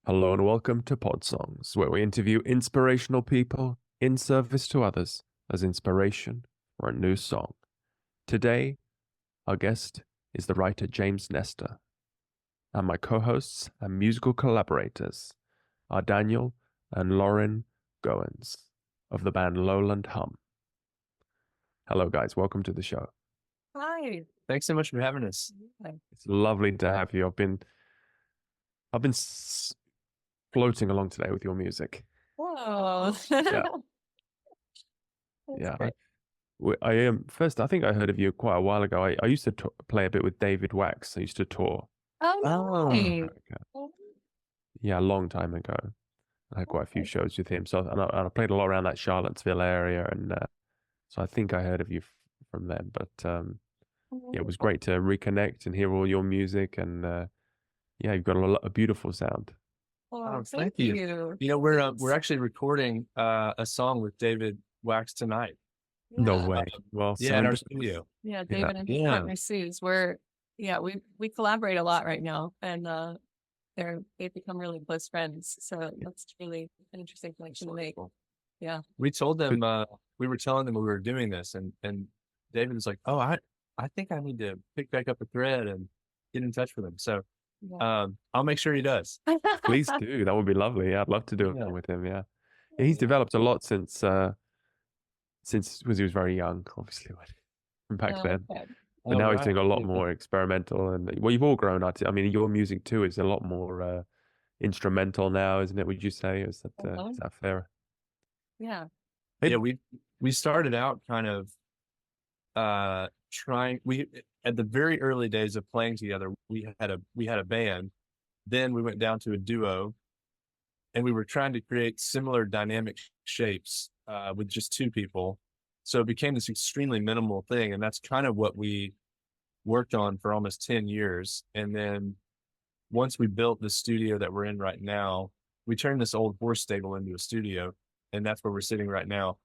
Hello and welcome to Podsongs, where we interview inspirational people in service to others as inspiration for a new song. Today, our guest is the writer James Nestor, and my co-hosts and musical collaborators are Daniel and Lauren Goins of the band Lowland Hum. Hello guys, welcome to the show. Hi. Thanks so much for having us. It's lovely to have you. I've been floating along today with your music. Whoa. Yeah. Yeah. I am first. I think I heard of you quite a while ago. I used to play a bit with David Wax. I used to tour. Oh, nice. America. Yeah, a long time ago. I had quite a few shows with him. So and I played a lot around that Charlottesville area, and so I think I heard of you from them. But yeah, it was great to reconnect and hear all your music, and yeah, you've got a beautiful sound. Oh, thank you. You know, we're actually recording a song with David Wax tonight. No way. Well, yeah, in our studio. Yeah, David and his partner Suze. We collaborate a lot right now, and they've become really close friends. So that's really an interesting connection to make. Yeah. We told them we were telling them we were doing this, and David was like, "Oh, I think I need to pick back up a thread and get in touch with him." So I'll make sure he does. Please do. That would be lovely. Yeah, I'd love to do it with him. Yeah, he's developed a lot since he was very young, obviously, from back then. Okay. But now he's doing a lot more experimental, and well, you've all grown up. I mean, your music too is a lot more instrumental now, isn't it? Would you say? Is that fair? Yeah. Yeah, we started out kind of trying. We at the very early days of playing together, we had a band. Then we went down to a duo, and we were trying to create similar dynamic shapes with just two people. So it became this extremely minimal thing, and that's kind of what we worked on for almost 10 years. And then once we built the studio that we're in right now, we turned this old horse stable into a studio, and that's where we're sitting right now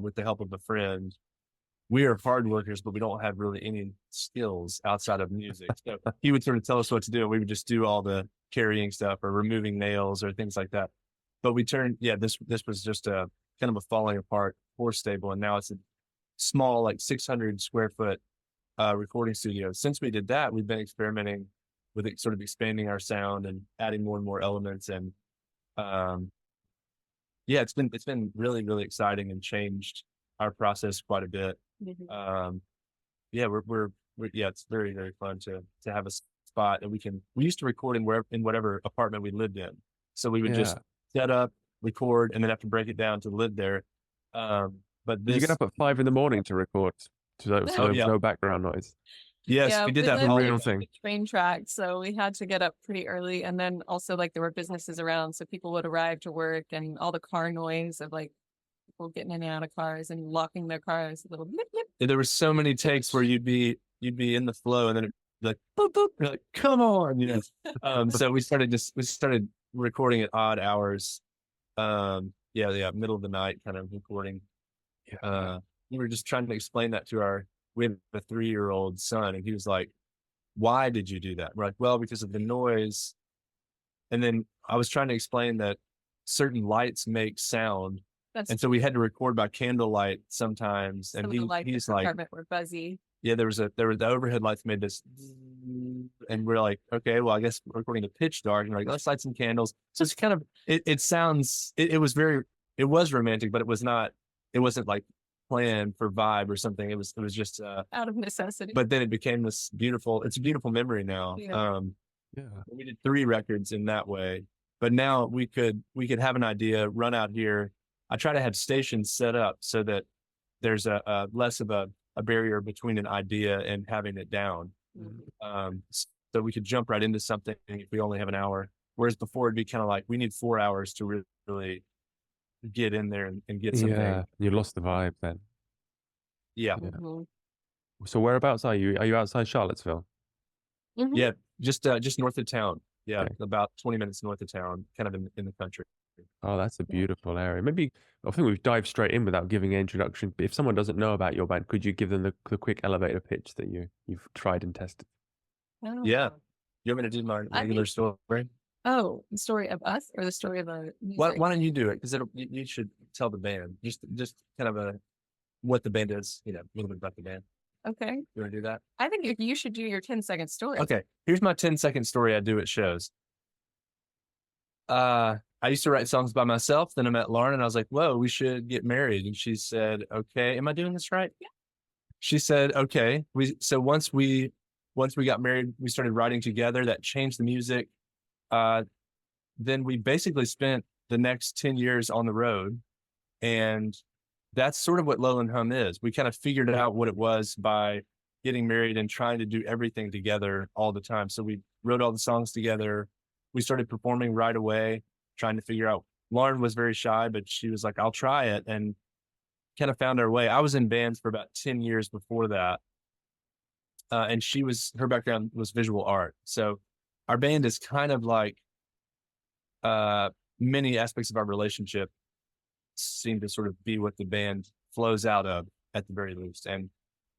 with the help of a friend. We are hard workers, but we don't have really any skills outside of music. So he would sort of tell us what to do. We would just do all the carrying stuff or removing nails or things like that. But we turned, this was just a kind of a falling apart horse stable. And now it's a small, like 600 square foot recording studio. Since we did that, we've been experimenting with it, sort of expanding our sound and adding more and more elements. And it's been really, really exciting and changed our process quite a bit. Mm-hmm. We're it's very, very fun to have a spot, and we used to record in whatever apartment we lived in. So we would just set up, record, and then have to break it down to live there. But you get up at 5 a.m. to record, so there's no background noise. Yes, we did that for real thing. Train track, so we had to get up pretty early, and then also like there were businesses around, so people would arrive to work, and all the car noise of like people getting in and out of cars and locking their cars, a little blip, blip. There were so many takes where you'd be in the flow, and then it'd be like boop boop, you're like, come on, you know. So we started recording at odd hours. Middle of the night kind of recording. We were just trying to explain that to we have a 3-year-old son, and he was like, why did you do that? We're like, well, because of the noise. And then I was trying to explain that certain lights make sound. And so we had to record by candlelight sometimes. And he's like, were buzzy. Yeah, the overhead lights made this, and we're like, okay, well, I guess we're recording the pitch dark, and we're like, let's light some candles. So it's kind of, it sounds, it was romantic, but it wasn't like planned for vibe or something. It was just out of necessity. But then it became it's a beautiful memory now. We did 3 records in that way, but now we could have an idea, run out here. I try to have stations set up so that there's a less of a barrier between an idea and having it down. Mm-hmm. So we could jump right into something if we only have an hour. Whereas before it'd be kind of like, we need 4 hours to really get in there and get something. Yeah, you lost the vibe then. Yeah. Mm-hmm. So whereabouts are you? Are you outside Charlottesville? Mm-hmm. Yeah, just north of town. Yeah, okay. About 20 minutes north of town, kind of in the country. Oh, that's a beautiful area. Maybe, I think we've dived straight in without giving an introduction. But if someone doesn't know about your band, could you give them the quick elevator pitch that you've tried and tested? Oh. Yeah. You want me to do my regular story? Oh, the story of us or the story of the Why music? don't you do it? Because you should tell the band just kind of what the band is, a little bit about the band. Okay. You want to do that? I think you should do your 10-second story. Okay. Here's my 10-second story I do at shows. I used to write songs by myself. Then I met Lauren and I was like, whoa, we should get married. And she said, okay, am I doing this right? Yeah. She said, okay. So once we got married, we started writing together. That changed the music. Then we basically spent the next 10 years on the road. And that's sort of what Lowland Hum is. We kind of figured out what it was by getting married and trying to do everything together all the time. So we wrote all the songs together. We started performing right away, trying to figure out. Lauren was very shy, but she was like, I'll try it, and kind of found our way. I was in bands for about 10 years before that. And her background was visual art. So our band is kind of like many aspects of our relationship seem to sort of be what the band flows out of at the very least. And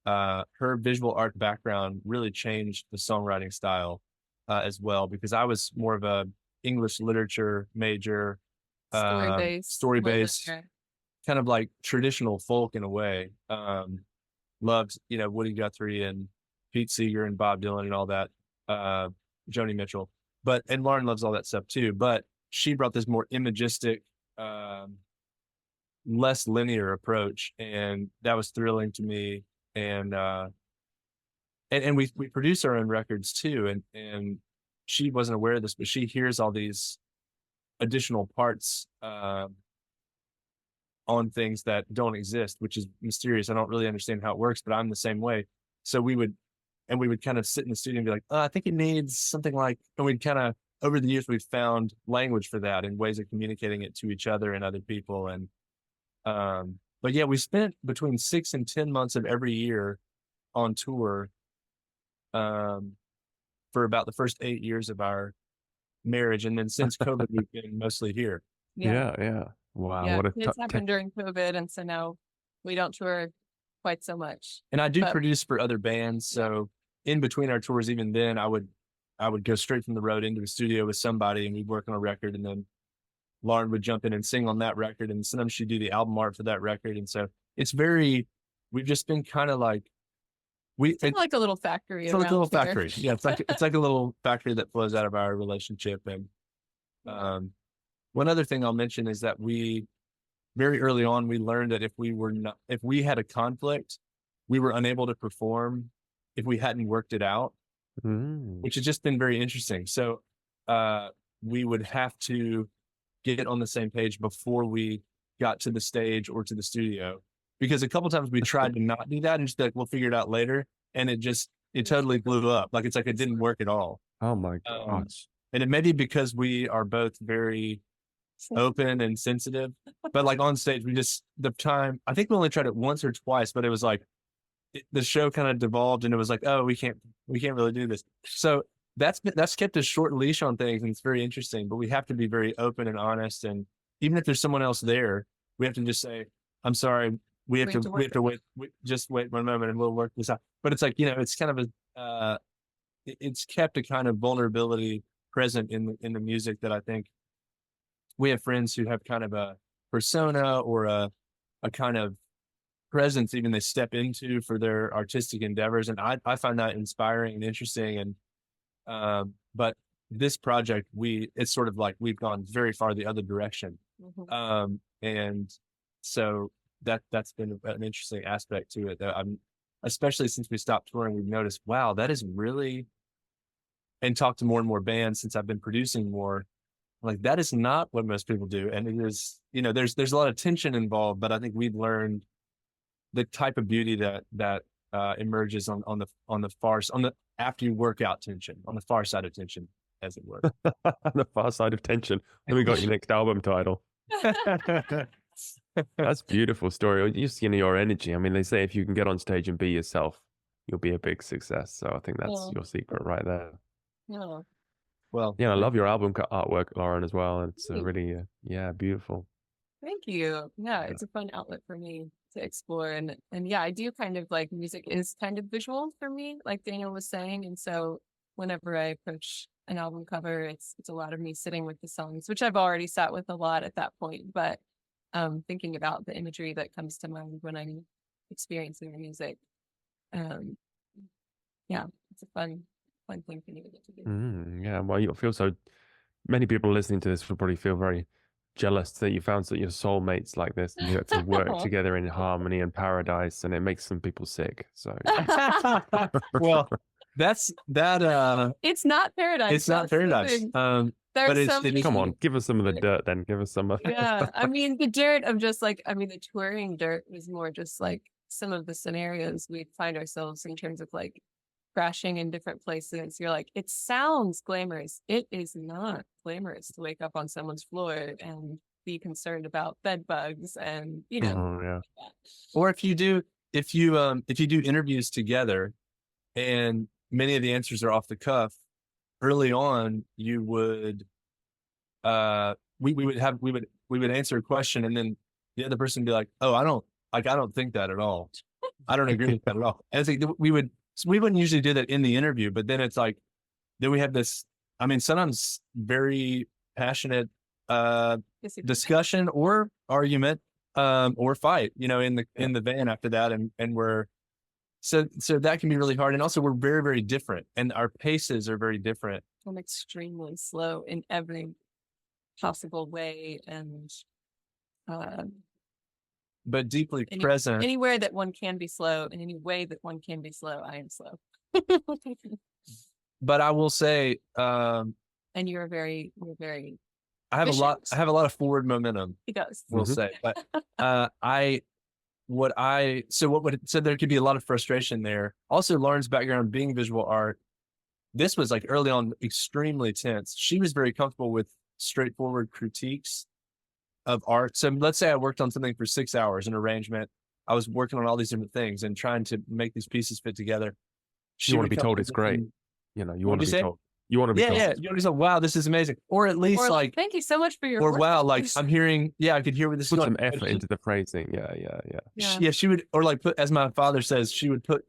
her visual art background really changed the songwriting style as well, because I was more of a English literature major, story-based, kind of like traditional folk in a way. Loved, Woody Guthrie and Pete Seeger and Bob Dylan and all that, Joni Mitchell. And Lauren loves all that stuff too. But she brought this more imagistic, less linear approach, and that was thrilling to me. And we produce our own records too, and she wasn't aware of this, but she hears all these additional parts on things that don't exist, which is mysterious. I don't really understand how it works, but I'm the same way. So we would kind of sit in the studio and be like, oh, I think it needs something like, and we'd kind of, over the years, we've found language for that and ways of communicating it to each other and other people. And but yeah, we spent between 6 and 10 months of every year on tour for about the first 8 years of our marriage. And then since COVID, we've been mostly here. Yeah. Wow. Yeah, What a it's happened during COVID, and so now we don't tour quite so much. And I do produce for other bands, so in between our tours, even then, I would go straight from the road into a studio with somebody, and we'd work on a record, and then Lauren would jump in and sing on that record, and sometimes she'd do the album art for that record. And so we've just been kind of like, it's like a little factory. It's like a little factory. Yeah, it's like a little factory that flows out of our relationship. And one other thing I'll mention is that very early on, we learned that if we had a conflict, we were unable to perform if we hadn't worked it out, which has just been very interesting. So we would have to get on the same page before we got to the stage or to the studio, because a couple times we tried to not do that and just be like, we'll figure it out later. And it totally blew up. Like, it's like it didn't work at all. Oh my gosh. And it may be because we are both very open and sensitive, but like on stage, I think we only tried it once or twice, but it was like the show kind of devolved, and it was like, oh, we can't really do this. So that's kept a short leash on things, and it's very interesting. But we have to be very open and honest, and even if there's someone else there, we have to just say, I'm sorry, we have to wait. Just wait 1 moment, and we'll work this out. But it's like, it's kind of it's kept a kind of vulnerability present in the music that I think we have friends who have kind of a persona or a kind of presence even they step into for their artistic endeavors. And I find that inspiring and interesting. And but this project, it's sort of like we've gone very far the other direction. And so that's been an interesting aspect to it. Especially since we stopped touring, we've noticed, wow, that is really, and talked to more and more bands since I've been producing more, like, that is not what most people do. And it is, there's a lot of tension involved, but I think we've learned the type of beauty that emerges on the after you work out tension, on the far side of tension, as it were. On the far side of tension. Then we got your next album title. That's a beautiful story. Just, your energy. I mean, they say if you can get on stage and be yourself, you'll be a big success. So I think that's your secret right there. Yeah. Well, yeah, I love your album artwork, Lauren, as well. And it's really, beautiful. Thank you. Yeah, it's a fun outlet for me to explore. And yeah, I do kind of like, music is kind of visual for me, like Daniel was saying. And so whenever I approach an album cover, it's a lot of me sitting with the songs, which I've already sat with a lot at that point, but thinking about the imagery that comes to mind when I'm experiencing the music. Yeah, it's a fun thing for me to get to do. Yeah, well, you feel so. Many people listening to this will probably feel very jealous that you found your soulmates like this and you had to work together in harmony and paradise, and it makes some people sick. So, well, that's that. It's not paradise. It's not paradise. But it's come on, give us some of the dirt then. Give us some of Yeah, I mean, the dirt of just like, I mean, the touring dirt was more just like some of the scenarios we'd find ourselves in terms of like crashing in different places. You're like, it sounds glamorous. It is not glamorous to wake up on someone's floor and be concerned about bed bugs and, you know. Oh, yeah. Or if you do interviews together and many of the answers are off the cuff, early on you would we would answer a question and then the other person would be like, oh, I don't think that at all. I don't agree with that at all. And it's like we wouldn't usually do that in the interview, but then it's like, then we have this, I mean, sometimes very passionate discussion or argument or fight, you know, in the van after that. And we're, so that can be really hard. And also we're very, very different and our paces are very different. I'm extremely slow in every possible way and but deeply present. Anywhere that one can be slow, in any way that one can be slow, I am slow. But I will say, and you're very I have efficient. I have a lot of forward momentum. He does. We'll say, but so there could be a lot of frustration there. Also, Lauren's background being visual art, this was like early on extremely tense. She was very comfortable with straightforward critiques of art. So let's say I worked on something for 6 hours, an arrangement. I was working on all these different things and trying to make these pieces fit together. You want to be told it's great. You know, you want to be told. You want to be told. Yeah. You want to say, wow, this is amazing. Or at least like, thank you so much for your or work. wow, like I'm hearing, I could hear where this is Put going. some effort into the phrasing. Yeah. She would, or like put, as my father says, she would put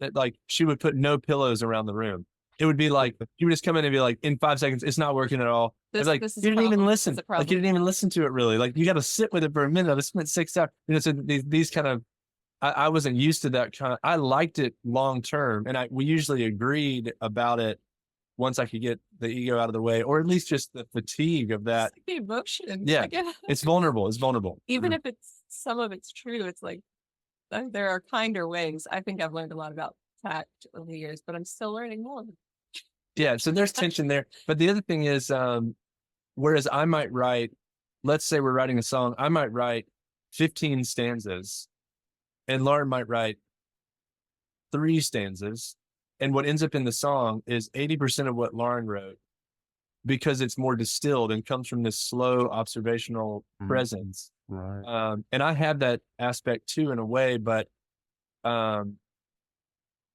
no pillows around the room. It would be like, you would just come in and be like, in 5 seconds, it's not working at all. It's like, you didn't even listen. Like, you didn't even listen to it really. Like, you got to sit with it for a minute. I spent 6 hours. You know, so these kind of, I wasn't used to that kind of, I liked it long term. And we usually agreed about it once I could get the ego out of the way, or at least just the fatigue of that. It's like the emotion. Yeah. It's vulnerable. It's vulnerable. Even if some of it's true, it's like, there are kinder ways. I think I've learned a lot about tact over the years, but I'm still learning more. Yeah, so there's tension there. But the other thing is, whereas I might write, let's say we're writing a song, I might write 15 stanzas and Lauren might write 3 stanzas. And what ends up in the song is 80% of what Lauren wrote because it's more distilled and comes from this slow observational presence. Right. And I have that aspect too in a way, but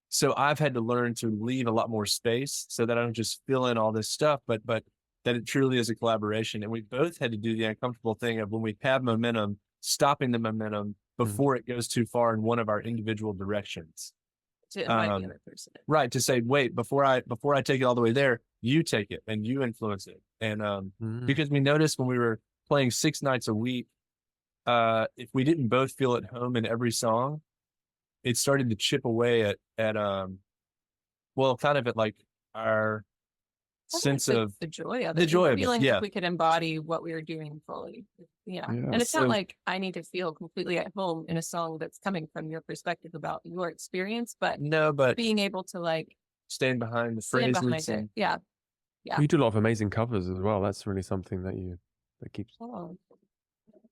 so I've had to learn to leave a lot more space so that I don't just fill in all this stuff, but that it truly is a collaboration. And we both had to do the uncomfortable thing of when we have momentum, stopping the momentum before it goes too far in one of our individual directions. To invite the other person. Right. To say, wait, before I take it all the way there, you take it and you influence it. And because we noticed when we were playing 6 nights a week, if we didn't both feel at home in every song, it started to chip away at kind of at like our sense of the joy of it. The joy of it, feeling yeah. like we could embody what we were doing fully. Yeah. And it's not like I need to feel completely at home in a song that's coming from your perspective about your experience, but being able to like stand behind the phrases. Yeah. You do a lot of amazing covers as well. That's really something that keeps.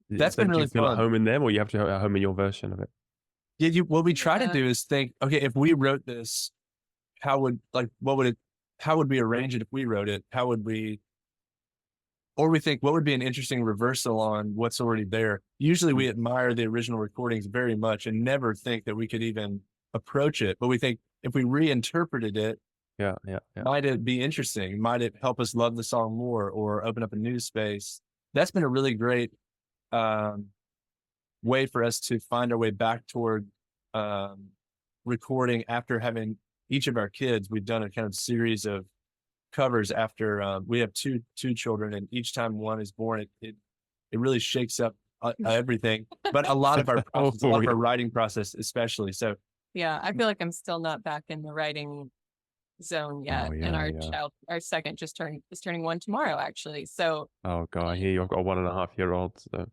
That's been really fun. Do you feel at home in them, or you have to feel at home in your version of it? Yeah, what we try to do is think, okay, if we wrote this, how would we arrange it if we wrote it? Or we think, what would be an interesting reversal on what's already there? Usually we admire the original recordings very much and never think that we could even approach it. But we think if we reinterpreted it, might it be interesting? Might it help us love the song more or open up a new space? That's been a really great way for us to find our way back toward recording after having each of our kids. We've done a kind of series of covers after we have two children, and each time one is born, it really shakes up everything. But a lot of our process, a lot of our writing process, especially. So Yeah, I feel like I'm still not back in the writing zone yet. And our second is turning 1 tomorrow, actually. So oh god, I hear you. I've got a 1.5-year-old. So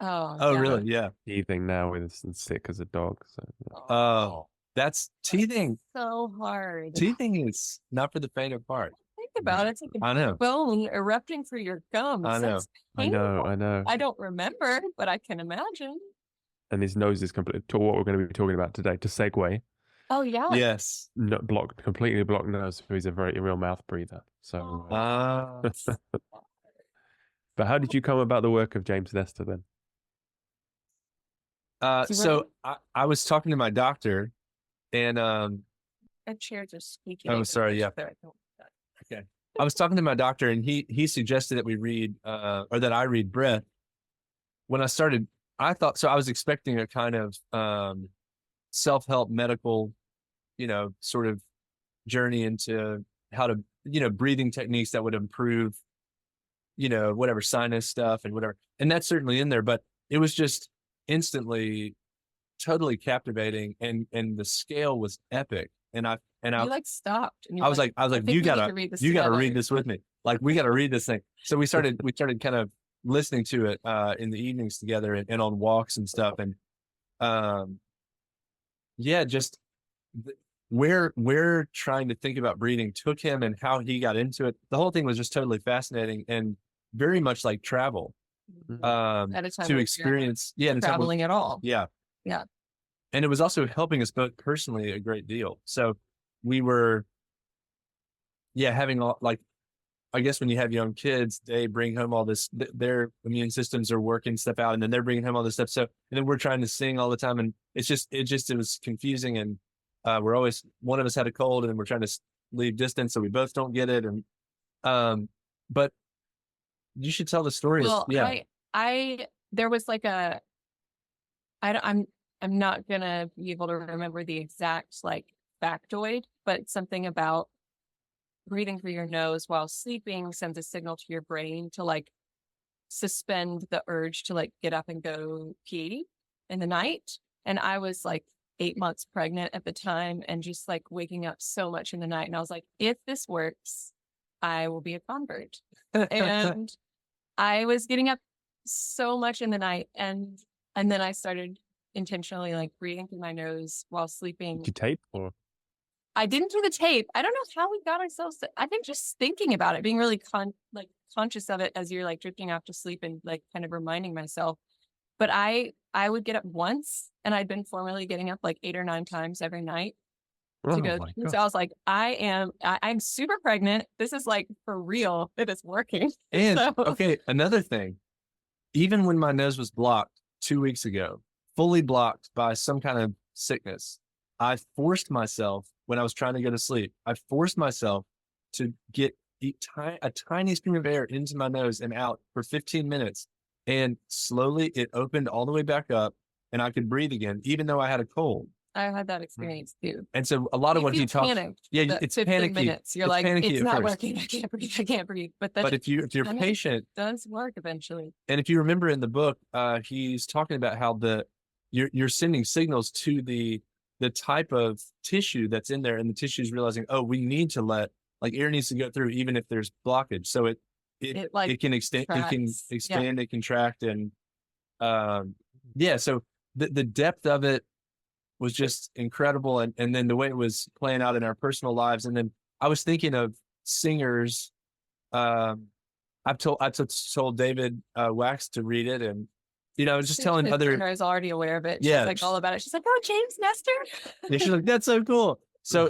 oh yeah. really? Yeah. teething now and sick as a dog. So that's teething. So hard. Teething is not for the faint of heart. Think about it. It's like I know. bone erupting through your gums. I know. That's I know. painful. I don't remember, but I can imagine. And his nose is completely to what we're going to be talking about today. To segue, Oh yeah. Yes. completely blocked nose. So he's a real mouth breather. So, but how did you come about the work of James Nestor then? So I was talking to my doctor, and That chair just squeaking. oh, sorry, yeah. Okay. I was talking to my doctor, and he suggested that we read or that I read Breath. When I started, I thought so. I was expecting a kind of self-help medical, sort of journey into how to, breathing techniques that would improve, whatever sinus stuff and whatever. And that's certainly in there, but it was just instantly totally captivating, and the scale was epic. And I like stopped. And I was like, you gotta read this with me. Like, we gotta read this thing. So we started kind of listening to it in the evenings together and on walks and stuff. And just where trying to think about breathing took him and how he got into it. The whole thing was just totally fascinating and very much like travel. At a time to experience, traveling at all. Yeah. Yeah. And it was also helping us both personally a great deal. So we were, having like, I guess when you have young kids, they bring home all this, their immune systems are working stuff out, and then they're bringing home all this stuff. So, and then we're trying to sing all the time, and it was confusing. And we're always, one of us had a cold, and we're trying to leave distance so we both don't get it. And, but you should tell the story. Well, there was like I'm not gonna be able to remember the exact like factoid, but something about breathing through your nose while sleeping sends a signal to your brain to like suspend the urge to like get up and go pee in the night. And I was like 8 months pregnant at the time, and just like waking up so much in the night. And I was like, if this works, I will be a convert. And I was getting up so much in the night, and then I started intentionally like breathing through my nose while sleeping. Did you tape or? I didn't do the tape. I don't know how we got ourselves to, I think just thinking about it, being really conscious of it as you're like drifting off to sleep, and like kind of reminding myself. But I would get up once, and I'd been formerly getting up like 8 or 9 times every night to go. So I was like, I'm super pregnant. This is like for real. It is working. And okay, another thing, even when my nose was blocked 2 weeks ago, fully blocked by some kind of sickness, I forced myself, when I was trying to go to sleep, I forced myself to get a tiny stream of air into my nose and out for 15 minutes. And slowly it opened all the way back up, and I could breathe again, even though I had a cold. I had that experience too. And so a lot of what he talks, it's 15 panicky. minutes. You're like, it's not working. I can't breathe. But if you're patient, it does work eventually. And if you remember in the book, he's talking about how you're sending signals to the type of tissue that's in there, and the tissue is realizing, oh, we need to let, like, air needs to go through even if there's blockage. So it can extend, it can expand, it contract, and so the depth of it was just incredible, and then the way it was playing out in our personal lives. And then I was thinking of singers. I told David Wax to read it, and I was just telling other. I was already aware of it. She's like all about it. She's like, "Oh, James Nestor." And she's like, "That's so cool." So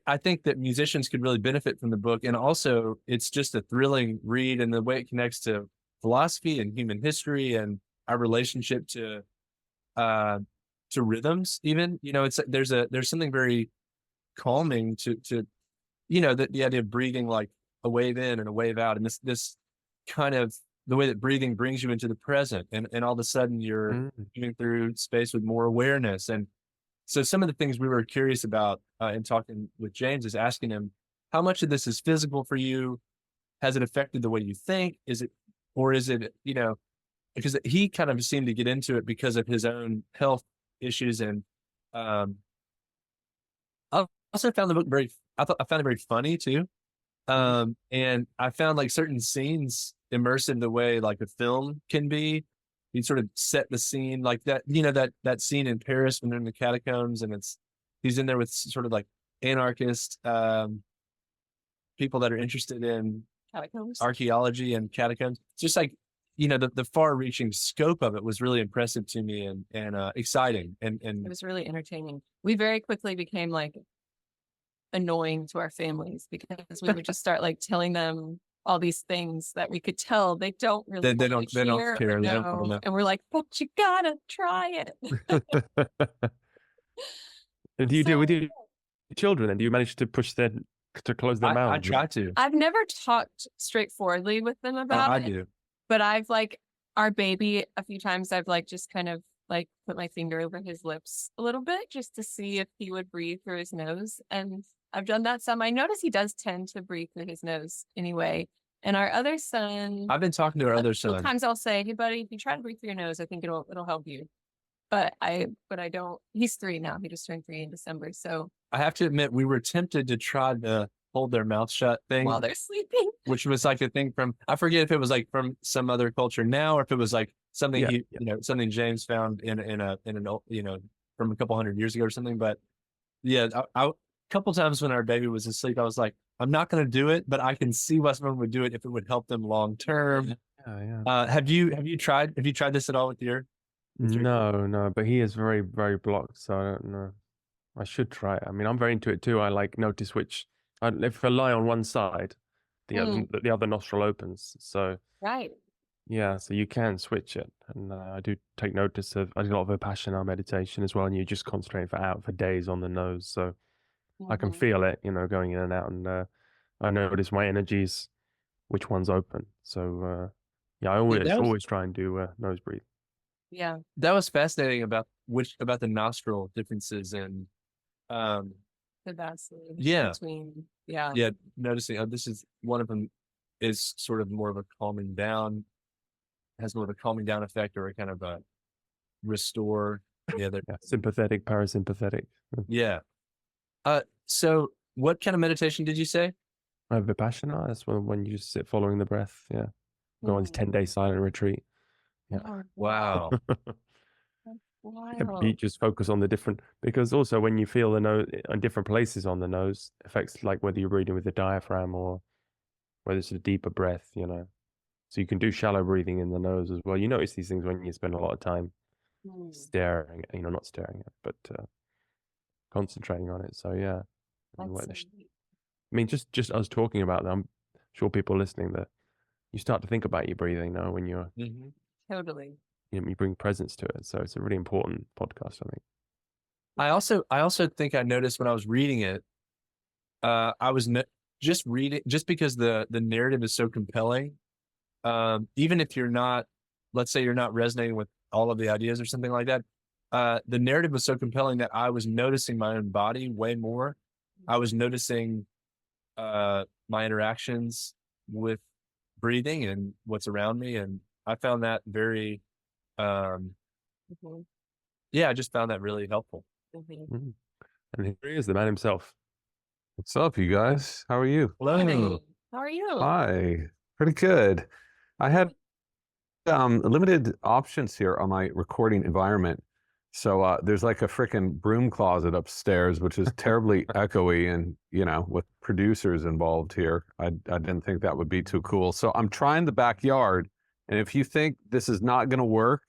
I think that musicians could really benefit from the book, and also it's just a thrilling read, and the way it connects to philosophy and human history and our relationship to rhythms. Even it's there's something very calming to the idea of breathing like a wave in and a wave out, and this kind of the way that breathing brings you into the present, and all of a sudden you're moving through space with more awareness. And so some of the things we were curious about in talking with James is asking him, how much of this is physical for you? Has it affected the way you think? Is it, because he kind of seemed to get into it because of his own health issues. And I also found the book I found it very funny too. And I found like certain scenes immersive the way like a film can be. You sort of set the scene like that, that scene in Paris when they're in the catacombs and he's in there with sort of like anarchist, people that are interested in Catacombs. archaeology and catacombs. It's just like, the far reaching scope of it was really impressive to me and exciting. And It was really entertaining. We very quickly became like annoying to our families because we would just start like telling them all these things that we could tell they don't really they don't care. They don't know. And we're like, but you gotta try it. And do you do with your children? And do you manage to push them to close their mouths? I try to. I've never talked straightforwardly with them about I it. do. But I've like our baby a few times I've like just kind of like put my finger over his lips a little bit just to see if he would breathe through his nose. And I've done that some. I notice he does tend to breathe through his nose anyway. And our other son, I've been talking to our other son. sometimes I'll say, hey buddy, if you try to breathe through your nose, I think it'll help you. But I don't. He's 3 now. He just turned 3 in December. So I have to admit, we were tempted to try the hold their mouth shut thing while they're sleeping, which was like a thing from, I forget if it was like from some other culture now, or if it was like something something James found in an old, from a couple hundred years ago or something. But yeah, a couple times when our baby was asleep, I was like, I'm not going to do it, but I can see why someone would do it if it would help them long term. Yeah. Have you tried this at all with your? No, but he is very, very blocked, so I don't know. I should try it. I mean, I'm very into it too. I like notice if I lie on one side, the other nostril opens. So right? yeah, so you can switch it, and I do take notice of. I do a lot of Vipassana meditation as well, and you just concentrate for days on the nose, so I can feel it, going in and out, and I notice my energies, which one's open. So yeah, I always try and do nose breathe. Yeah, that was fascinating about the nostril differences and the vastly yeah between noticing this is one of them is sort of more of a calming down, has more of a calming down effect, or a kind of a restore the other sympathetic, parasympathetic. Yeah. So what kind of meditation did you say? Vipassana. That's when you just sit following the breath. Yeah, go on this 10-day silent retreat. Yeah. Wow. Wow. Yeah, you just focus on the different, because also when you feel the nose on different places on the nose affects like whether you're breathing with the diaphragm or whether it's a deeper breath, So you can do shallow breathing in the nose as well. You notice these things when you spend a lot of time staring, not staring at, but concentrating on it. So yeah. I mean, just us talking about that, I'm sure people listening that you start to think about your breathing now when you're totally. You bring presence to it. So it's a really important podcast, I think. I also think I noticed when I was reading it, I was just reading just because the narrative is so compelling. Even if let's say you're not resonating with all of the ideas or something like that, the narrative was so compelling that I was noticing my own body way more. I was noticing my interactions with breathing and what's around me, and I found that very I just found that really helpful. And here he is, the man himself. What's up, you guys? How are you? Hello. How are you? Hi. Pretty good. I had limited options here on my recording environment. So there's like a freaking broom closet upstairs, which is terribly echoey, and with producers involved here, I didn't think that would be too cool. So I'm trying the backyard, and if you think this is not going to work,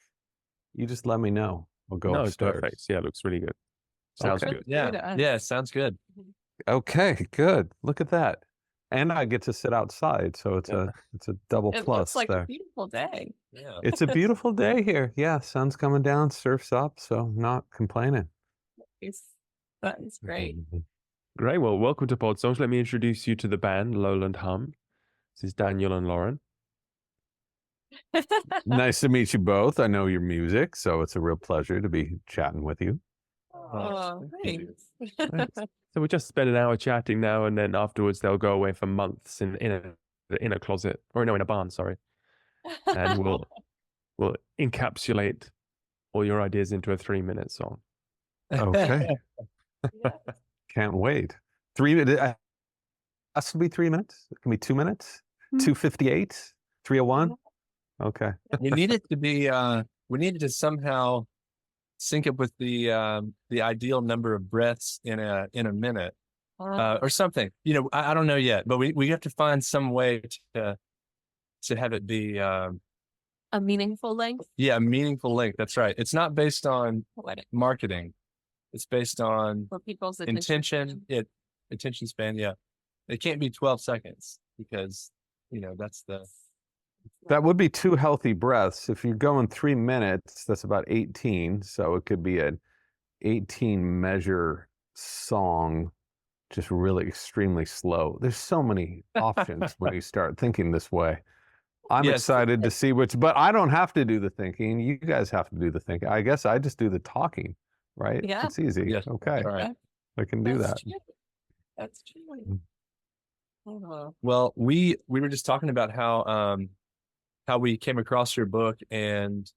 you just let me know. We'll go upstairs. It's perfect. Yeah, it looks really good. Sounds good. Yeah, sounds good. Okay, good. Look at that. And I get to sit outside, so it's a double plus. It looks like there. a beautiful day. Yeah, it's a beautiful day here. Yeah, sun's coming down, surf's up, so not complaining. That is great. Great. Well, welcome to Podsongs. Let me introduce you to the band Lowland Hum. This is Daniel and Lauren. Nice to meet you both. I know your music, so it's a real pleasure to be chatting with you. Oh, thanks. Thanks. So we just spend an hour chatting now, and then afterwards they'll go away for months in a closet, or no, in a barn, sorry, and we'll encapsulate all your ideas into a 3-minute song. Okay. Yeah. Can't wait. 3 minutes. Has to be 3 minutes. It can be 2 minutes. 2:58. 3:01. Okay. We need it to be. We needed to somehow sync up with the ideal number of breaths in a minute, or something. You know, I don't know yet, but we have to find some way to have it be A meaningful length. yeah, a meaningful length. That's right. It's not based on Poetic. marketing. It's based on For people's intention. Attention span. Yeah, it can't be 12 seconds because that's the. That would be 2 healthy breaths. If you're going 3 minutes, that's about 18. So it could be an 18 measure song, just really extremely slow. There's so many options when you start thinking this way. I'm Yes. excited to see but I don't have to do the thinking. You guys have to do the thinking. I guess I just do the talking, right? Yeah. It's easy. Yes. Okay. All right. I can do that. That's true. That's true. Oh. Well, we were just talking about how we came across your book, and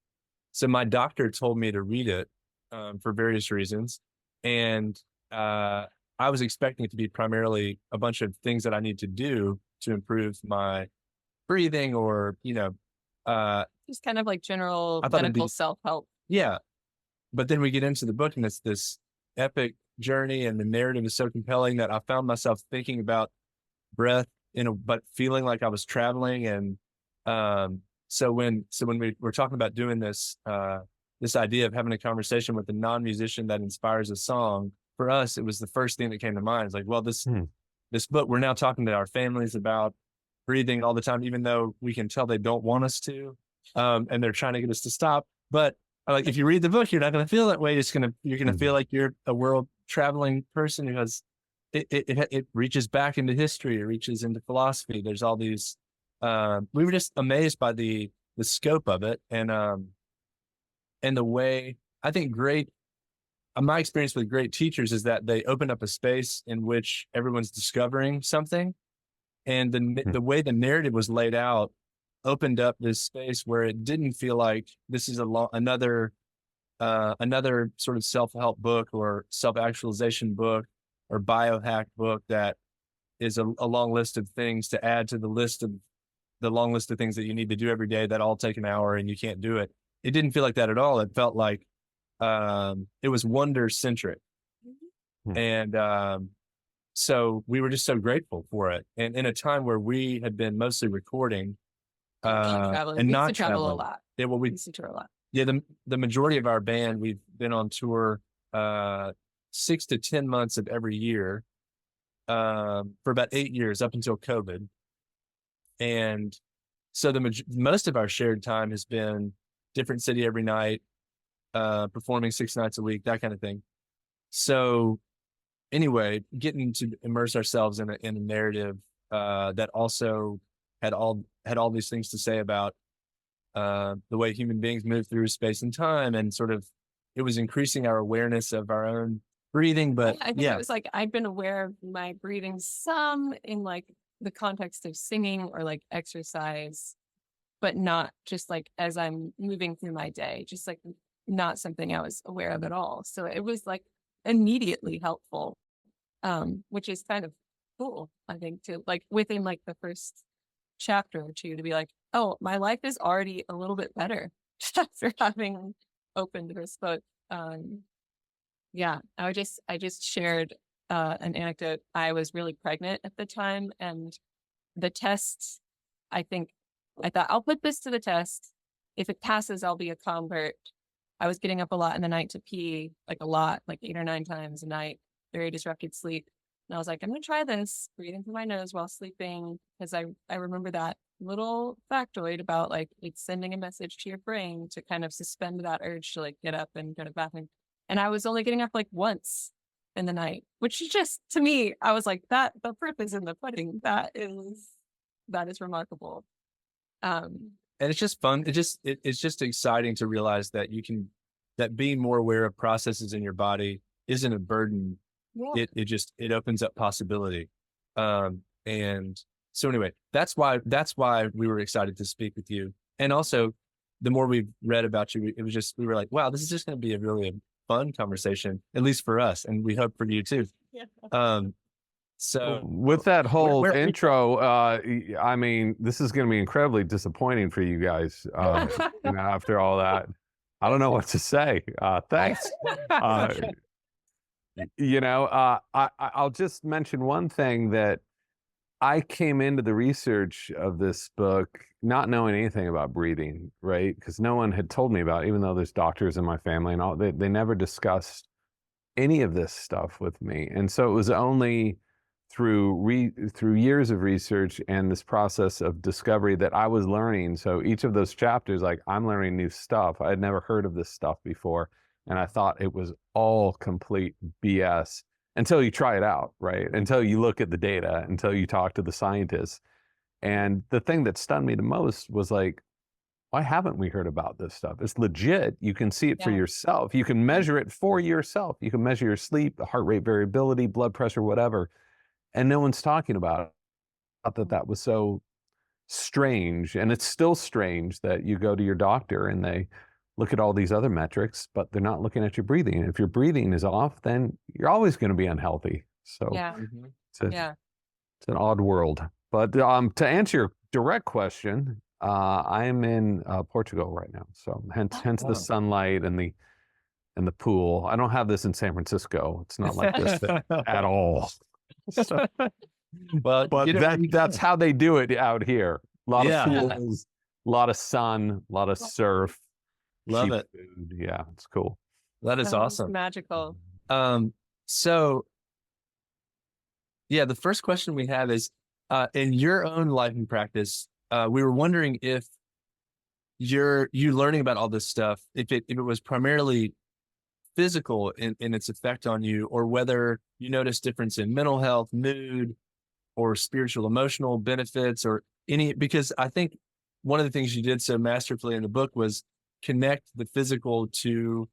so my doctor told me to read it for various reasons, and I was expecting it to be primarily a bunch of things that I need to do to improve my breathing, or Just kind of like general I thought it'd medical be- self-help. yeah. But then we get into the book, and it's this epic journey, and the narrative is so compelling that I found myself thinking about breath but feeling like I was traveling. And so when we were talking about doing this idea of having a conversation with a non-musician that inspires a song, for us it was the first thing that came to mind. It's like, well, this book, we're now talking to our families about breathing all the time, even though we can tell they don't want us to, and they're trying to get us to stop. But like, if you read the book, you're not going to feel that way. You're going to feel like you're a world traveling person who has it reaches back into history, it reaches into philosophy. There's all these. We were just amazed by the scope of it, and the way, I think my experience with great teachers is that they open up a space in which everyone's discovering something, and the way the narrative was laid out opened up this space where it didn't feel like this is another sort of self-help book or self-actualization book or biohack book that is a long list of things to add to the long list of things that you need to do every day that all take an hour and you can't do it. It didn't feel like that at all. It felt like it was wonder centric. And so we were just so grateful for it. And in a time where we had been mostly recording and We not used to travel traveling. a lot. Yeah, well, We used to tour a lot. yeah, the majority of our band, we've been on tour 6 to 10 months of every year for about 8 years up until COVID. And so most of our shared time has been different city every night, performing 6 nights a week, that kind of thing. So anyway, getting to immerse ourselves in a narrative that also had all these things to say about the way human beings move through space and time, and sort of it was increasing our awareness of our own breathing. But I think it was like, I've been aware of my breathing some in like the context of singing or like exercise, but not just like as I'm moving through my day, just like not something I was aware of at all. So it was like immediately helpful, which is kind of cool, I think, to like within like the first chapter or two to be like, oh, my life is already a little bit better after having opened this book. Yeah, I just shared an anecdote. I was really pregnant at the time, and the tests, I thought I'll put this to the test. If it passes, I'll be a convert. I was getting up a lot in the night to pee, like a lot, like 8 or 9 times a night, very disrupted sleep. And I was like, I'm going to try this, breathing through my nose while sleeping, because I remember that little factoid about like it's sending a message to your brain to kind of suspend that urge to like get up and go to the bathroom. And I was only getting up like once in the night, which is just, to me, I was like, that the proof is in the pudding. That is remarkable. And it's just fun. It's just exciting to realize that that being more aware of processes in your body isn't a burden. Yeah. It opens up possibility. And so anyway, that's why we were excited to speak with you. And also, the more we've read about you, we were like, wow, this is just going to be a really fun conversation, at least for us, and we hope for you too. Yeah. So with that whole where- intro, I mean, this is going to be incredibly disappointing for you guys. You know, after all that, I don't know what to say. Thanks. You know, I'll just mention one thing, that I came into the research of this book not knowing anything about breathing, right? Because no one had told me about it, even though there's doctors in my family and all. They never discussed any of this stuff with me. And so it was only through years of research and this process of discovery that I was learning. So each of those chapters, like, I'm learning new stuff. I had never heard of this stuff before. And I thought it was all complete BS until you try it out, right? Until you look at the data, until you talk to the scientists. And the thing that stunned me the most was like, why haven't we heard about this stuff? It's legit. You can see it for yourself. You can measure it for yourself. You can measure your sleep, the heart rate variability, blood pressure, whatever. And no one's talking about it. I thought that was so strange. And it's still strange that you go to your doctor and they look at all these other metrics, but they're not looking at your breathing. If your breathing is off, then you're always going to be unhealthy. So it's an odd world. But to answer your direct question, I am in Portugal right now. So hence the sunlight and the pool. I don't have this in San Francisco. It's not like this at all. So, well, but that's how they do it out here. A lot of pools, a lot of sun, a lot of surf. Love it. Food. Yeah, it's cool. That is awesome. Magical. So yeah, the first question we have is, in your own life and practice, we were wondering if you learning about all this stuff, if it was primarily physical in its effect on you, or whether you notice difference in mental health, mood, or spiritual, emotional benefits, or any, because I think one of the things you did so masterfully in the book was connect the physical to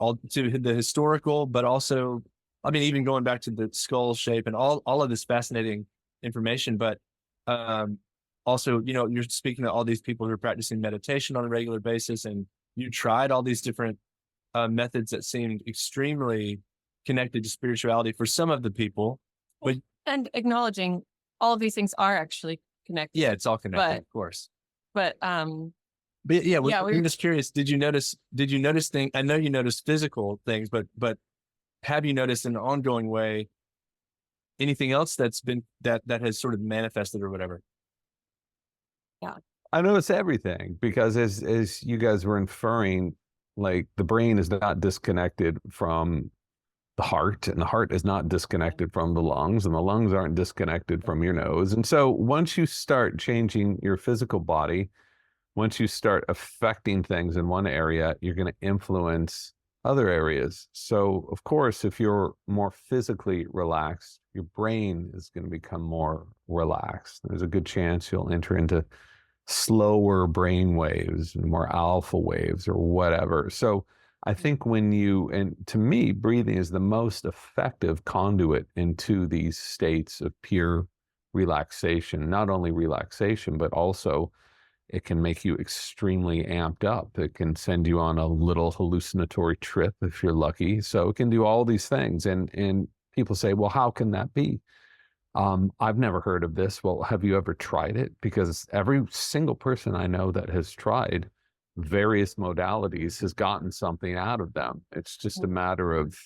the historical, but also, I mean, even going back to the skull shape and all of this fascinating information, but also, you know, you're speaking to all these people who are practicing meditation on a regular basis, and you tried all these different methods that seemed extremely connected to spirituality for some of the people, but acknowledging all of these things are actually connected. Yeah, it's all connected, of course. But yeah, we're just curious. Did you notice things? I know you noticed physical things, but have you noticed in an ongoing way anything else that's been that has sort of manifested or whatever? Yeah, I notice everything, because as you guys were inferring, like, the brain is not disconnected from the heart, and the heart is not disconnected from the lungs, and the lungs aren't disconnected from your nose. And so once you start changing your physical body, once you start affecting things in one area, you're going to influence other areas. So of course, if you're more physically relaxed, your brain is going to become more relaxed. There's a good chance you'll enter into slower brain waves, more alpha waves, or whatever. So I think and to me, breathing is the most effective conduit into these states of pure relaxation. Not only relaxation, but also it can make you extremely amped up. It can send you on a little hallucinatory trip if you're lucky. So it can do all these things. And people say, well, how can that be? I've never heard of this. Well, have you ever tried it? Because every single person I know that has tried various modalities has gotten something out of them. It's just a matter of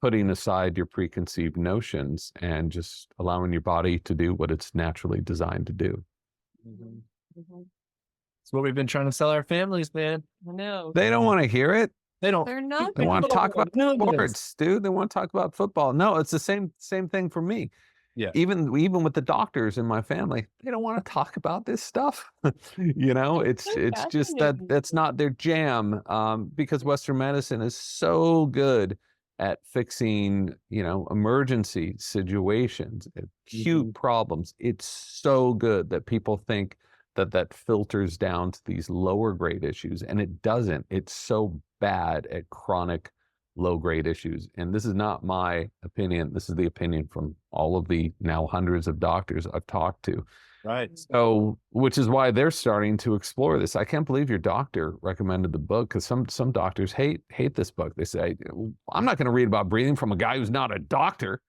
putting aside your preconceived notions and just allowing your body to do what it's naturally designed to do. It's what we've been trying to sell our families, man. I know. They don't want to hear it. They're not. They want to talk about sports, sports, dude. They want to talk about football. No, it's the same thing for me. Yeah. Even with the doctors in my family, they don't want to talk about this stuff. You know, it's just that's not their jam. Because Western medicine is so good at fixing, you know, emergency situations, acute problems. It's so good that people think that filters down to these lower grade issues, and it doesn't. It's so bad at chronic low-grade issues. And this is not my opinion. This is the opinion from all of the now hundreds of doctors I've talked to. Right. So, which is why they're starting to explore this. I can't believe your doctor recommended the book, because some doctors hate this book. They say, I'm not going to read about breathing from a guy who's not a doctor.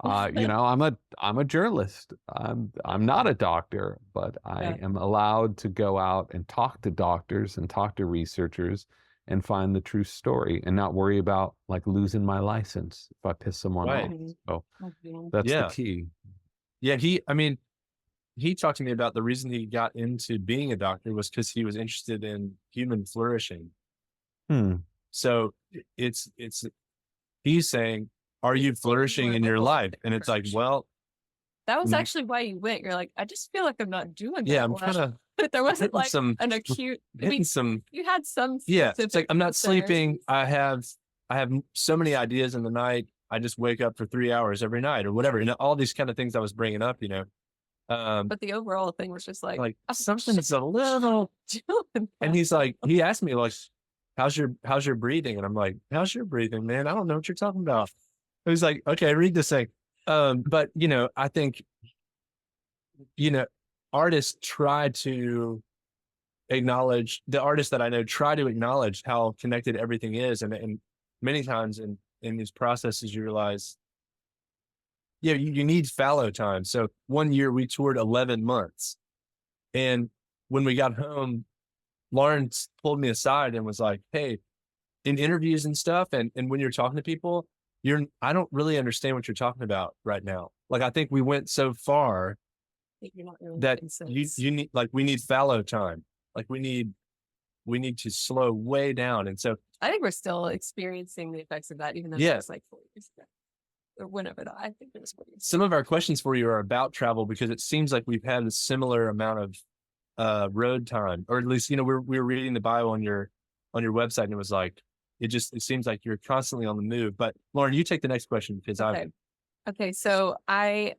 You know, I'm a journalist. I'm not a doctor, but I am allowed to go out and talk to doctors and talk to researchers and find the true story and not worry about like losing my license if I piss someone off. So that's the key. Yeah. He talked to me about the reason he got into being a doctor was because he was interested in human flourishing. So he's saying, are you flourishing in your life? And it's like, well, that was actually why you went. You're like, I just feel like I'm not doing that. Yeah, I'm kind of. But there wasn't like an acute. I mean, you had some. Yeah, it's like I'm not sleeping. I have so many ideas in the night. I just wake up for 3 hours every night or whatever. And all these kind of things I was bringing up, you know. But the overall thing was just like something's a little. And he's like, he asked me like, how's your breathing? And I'm like, how's your breathing, man? I don't know what you're talking about. He was like, okay, read this thing. But you know, I think, you know, artists try to acknowledge, the artists that I know try to acknowledge how connected everything is. And many times in these processes, you realize, yeah, you need fallow time. So one year we toured 11 months. And when we got home, Lawrence pulled me aside and was like, hey, in interviews and stuff, and when you're talking to people, I don't really understand what you're talking about right now. Like, I think we went so far that you need, like, we need fallow time. Like we need to slow way down. And so I think we're still experiencing the effects of that, even though it was like 4 years ago. Or whenever I think it was 4 years ago. Some of our questions for you are about travel, because it seems like we've had a similar amount of road time, or at least, you know, we were reading the bio on your website, and it was like, it seems like you're constantly on the move. But Lauren, you take the next question, because okay. So I'm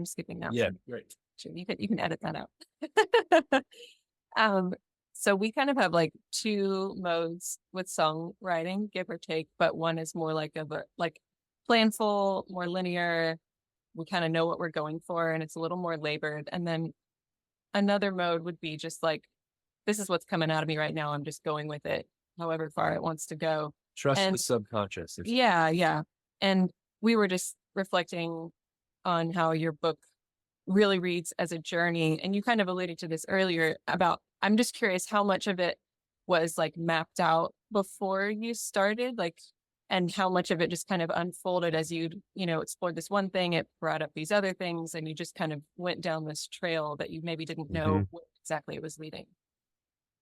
skipping now. Yeah, great. You can edit that out. So we kind of have like two modes with songwriting, give or take, but one is more like planful, more linear. We kind of know what we're going for, and it's a little more labored. And then another mode would be just like, this is what's coming out of me right now. I'm just going with it, however far it wants to go. Trust the subconscious. Yeah. And we were just reflecting on how your book really reads as a journey. And you kind of alluded to this earlier about, I'm just curious how much of it was like mapped out before you started, like, and how much of it just kind of unfolded as you explored this one thing, it brought up these other things, and you just kind of went down this trail that you maybe didn't know what exactly it was leading.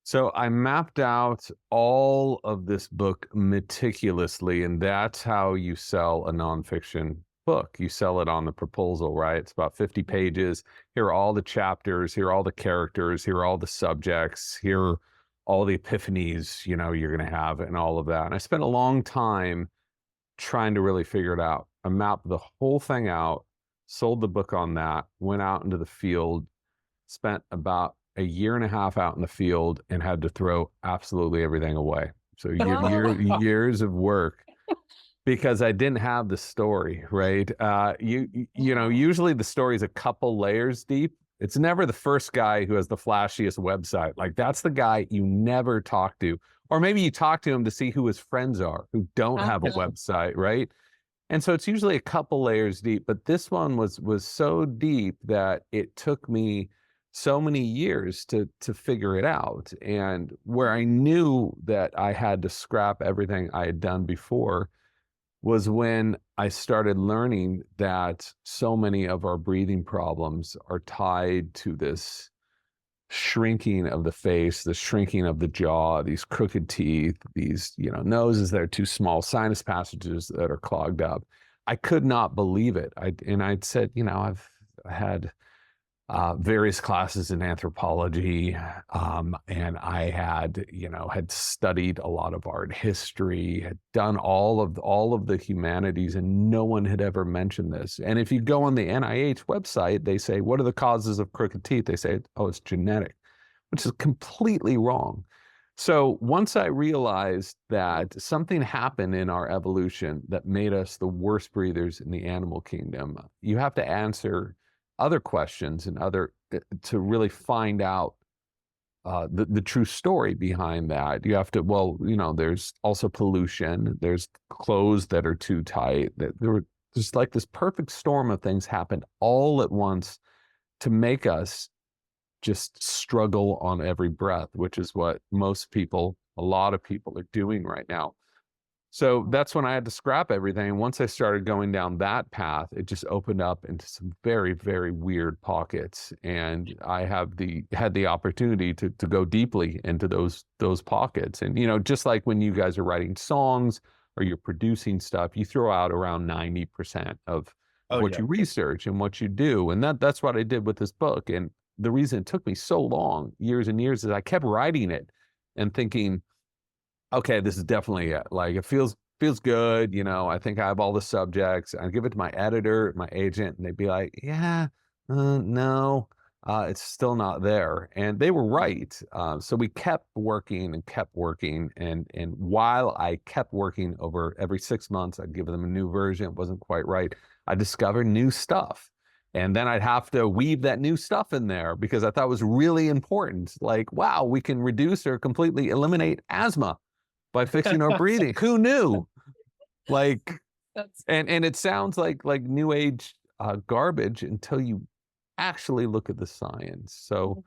So I mapped out all of this book meticulously, and that's how you sell a nonfiction book. You sell it on the proposal, right? It's about 50 pages. Here are all the chapters. Here are all the characters. Here are all the subjects. Here are all the epiphanies, you know, you're going to have, and all of that. And I spent a long time trying to really figure it out. I mapped the whole thing out, sold the book on that, went out into the field, spent about a year and a half out in the field, and had to throw absolutely everything away. So years of work, because I didn't have the story, right? You know, usually the story is a couple layers deep. It's never the first guy who has the flashiest website. Like, that's the guy you never talk to. Or maybe you talk to him to see who his friends are who don't have a website, right? And so it's usually a couple layers deep. But this one was so deep that it took me so many years to figure it out. And where I knew that I had to scrap everything I had done before was when I started learning that so many of our breathing problems are tied to this shrinking of the face, the shrinking of the jaw, these crooked teeth, these, you know, noses that are too small, sinus passages that are clogged up. I could not believe it. I'd said, you know, I've had various classes in anthropology, and I had studied a lot of art history, had done all of the humanities, and no one had ever mentioned this. And if you go on the NIH website, they say, what are the causes of crooked teeth? They say, oh, it's genetic, which is completely wrong. So once I realized that something happened in our evolution that made us the worst breathers in the animal kingdom, you have to answer other questions and to really find out the true story behind that. You have to, well, there's also pollution. There's clothes that are too tight. There's like this perfect storm of things happened all at once to make us just struggle on every breath, which is what a lot of people are doing right now. So that's when I had to scrap everything. And once I started going down that path, it just opened up into some very, very weird pockets. And I had the opportunity to go deeply into those pockets. And, just like when you guys are writing songs or you're producing stuff, you throw out around 90% of what you research and what you do. And that's what I did with this book. And the reason it took me so long, years and years, is I kept writing it and thinking, okay, this is definitely it. Like, it feels good. I think I have all the subjects. I give it to my editor, my agent, and they'd be like, yeah, no, it's still not there. And they were right. So we kept working and kept working. And while I kept working, over every 6 months, I'd give them a new version. It wasn't quite right. I discovered new stuff. And then I'd have to weave that new stuff in there because I thought it was really important. Like, wow, we can reduce or completely eliminate asthma by fixing our breathing. Who knew? Like, and it sounds like new age garbage until you actually look at the science. So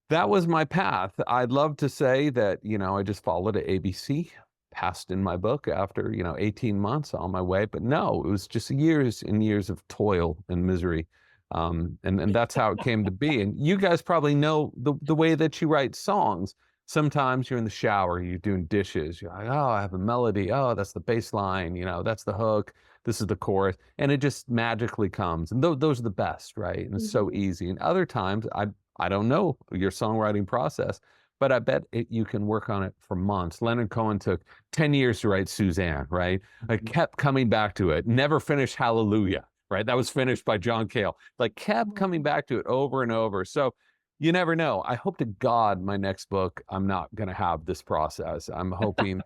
that was my path. I'd love to say that, I just followed an ABC, passed in my book after, 18 months on my way. But no, it was just years and years of toil and misery. And that's how it came to be. And you guys probably know the way that you write songs. Sometimes you're in the shower, you're doing dishes. You're like, oh, I have a melody. Oh, that's the bass line. That's the hook. This is the chorus. And it just magically comes. And those are the best, right? And it's so easy. And other times, I don't know your songwriting process, but I bet you can work on it for months. Leonard Cohen took 10 years to write Suzanne, right? I kept coming back to it. Never finished Hallelujah, right? That was finished by John Cale. Like, kept coming back to it over and over. So you never know. I hope to God my next book, I'm not going to have this process. I'm hoping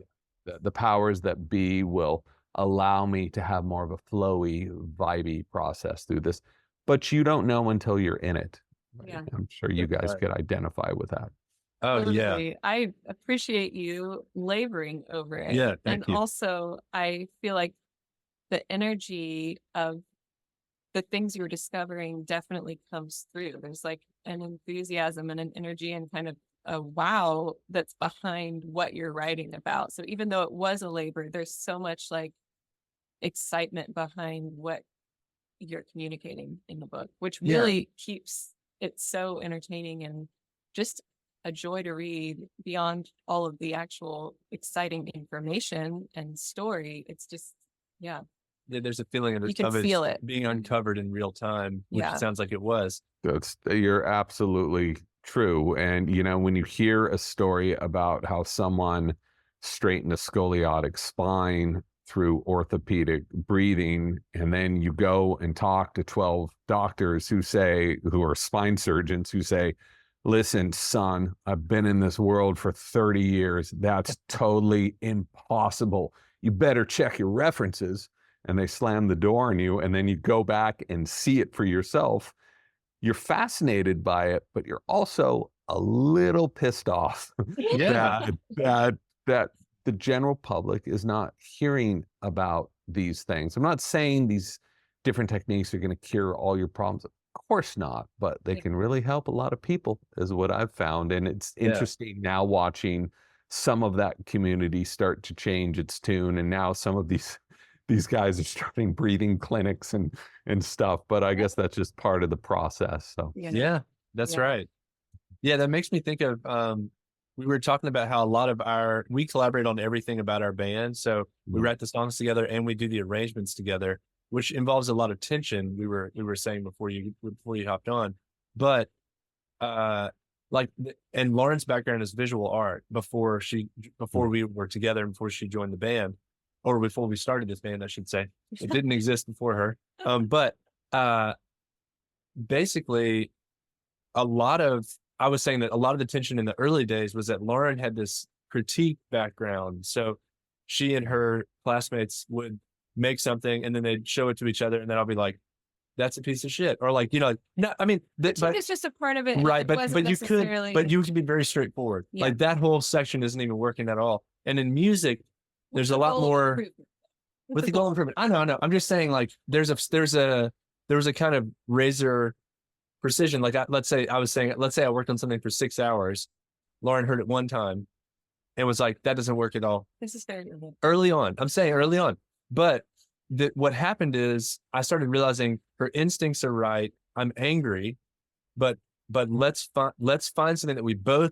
that the powers that be will allow me to have more of a flowy, vibey process through this. But you don't know until you're in it. Yeah. I'm sure you guys could identify with that. Oh, Totally. yeah. I appreciate you laboring over it. Yeah, thank you. Also, I feel like the energy of the things you're discovering definitely comes through. There's like an enthusiasm and an energy and kind of a wow that's behind what you're writing about. So even though it was a labor, there's so much like excitement behind what you're communicating in the book, which really keeps it so entertaining and just a joy to read beyond all of the actual exciting information and story. It's just, yeah. There's a feeling You can feel it being uncovered in real time, which it sounds like it was. You're absolutely true. And, when you hear a story about how someone straightened a scoliotic spine through orthopedic breathing, and then you go and talk to 12 doctors who are spine surgeons who say, listen, son, I've been in this world for 30 years. That's totally impossible. You better check your references. And they slam the door on you, and then you go back and see it for yourself. You're fascinated by it, but you're also a little pissed off that the general public is not hearing about these things. I'm not saying these different techniques are going to cure all your problems. Of course not, but they can really help a lot of people, is what I've found. And it's interesting now watching some of that community start to change its tune, and now some of these guys are starting breathing clinics and stuff, but I guess that's just part of the process. So yeah, that's right. Yeah, that makes me think of we were talking about how a lot of we collaborate on everything about our band. So we write the songs together and we do the arrangements together, which involves a lot of tension. We were saying before you hopped on, but and Lauren's background is visual art before we were together and before she joined the band. Or before we started this band, I should say. It didn't exist before her. But basically, a lot of I was saying that a lot of the tension in the early days was that Lauren had this critique background. So she and her classmates would make something and then they'd show it to each other, and then I'll be like, that's a piece of shit. Or like, no, I mean, But it's just a part of it. right. It But wasn't you could, necessarily- but you can be very straightforward. Yeah. Like that whole section isn't even working at all. And in music, there's a What's the lot goal of more improvement? What's with the goal of improvement. I know. I'm just saying, like, there was a kind of razor precision. Like, let's say I worked on something for 6 hours. Lauren heard it one time and was like, that doesn't work at all. This is very good. Early on. I'm saying early on. But what happened is I started realizing her instincts are right. I'm angry, but let's find something that we both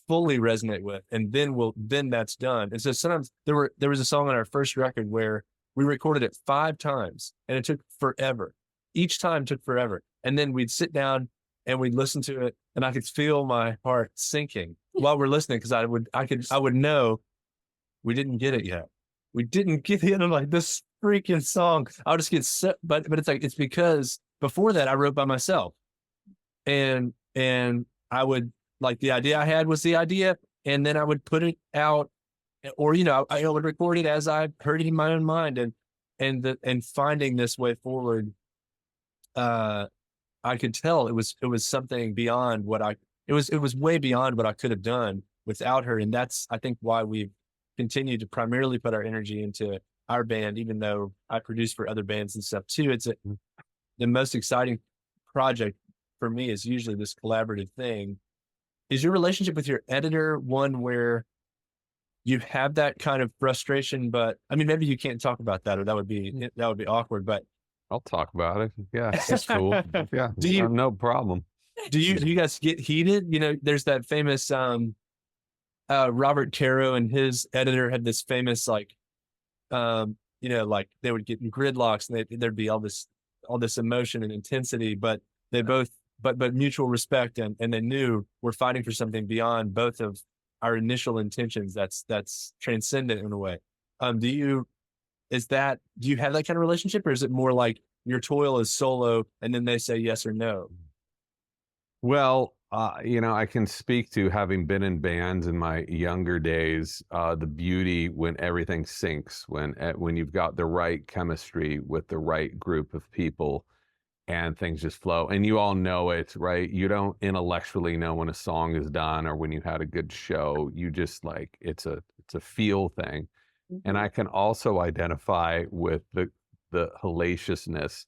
fully resonate with, and then that's done. And so sometimes there was a song on our first record where we recorded it 5 times and it took forever. Each time took forever. And then we'd sit down and we'd listen to it, and I could feel my heart sinking while we're listening, because I would know we didn't get it yet. We didn't get it. I'm like, this freaking song. I'll just get so, but it's like, it's because before that I wrote by myself, and I would, like, the idea I had was the idea, and then I would put it out, or I would record it as I heard it in my own mind, and finding this way forward. I could tell it was something beyond what it was way beyond what I could have done without her, and that's, I think, why we've continued to primarily put our energy into our band, even though I produce for other bands and stuff too. It's the most exciting project for me is usually this collaborative thing. Is your relationship with your editor one where you have that kind of frustration, but I mean, maybe you can't talk about that, or that would be awkward, but I'll talk about it. Yeah, it's cool. Yeah, no problem. Do you guys get heated? There's that famous Robert Caro and his editor had this famous, like, like they would get in gridlocks, and there'd be all this emotion and intensity, but they both, but mutual respect, and they knew we're fighting for something beyond both of our initial intentions. That's transcendent in a way. Do you have that kind of relationship, or is it more like your toil is solo and then they say yes or no? Well, I can speak to having been in bands in my younger days, the beauty when everything syncs, when you've got the right chemistry with the right group of people and things just flow. And you all know it, right? You don't intellectually know when a song is done or when you had a good show. You just, like, it's a feel thing. And I can also identify with the hellaciousness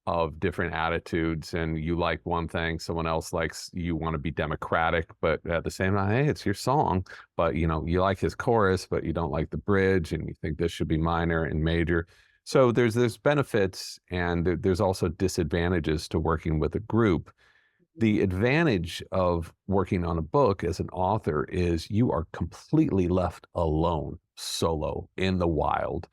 of different attitudes, and you like one thing, someone else likes, you want to be democratic, but at the same time, hey, it's your song, but you like his chorus, but you don't like the bridge, and you think this should be minor and major. So there's benefits, and there's also disadvantages to working with a group. The advantage of working on a book as an author is you are completely left alone, solo, in the wild,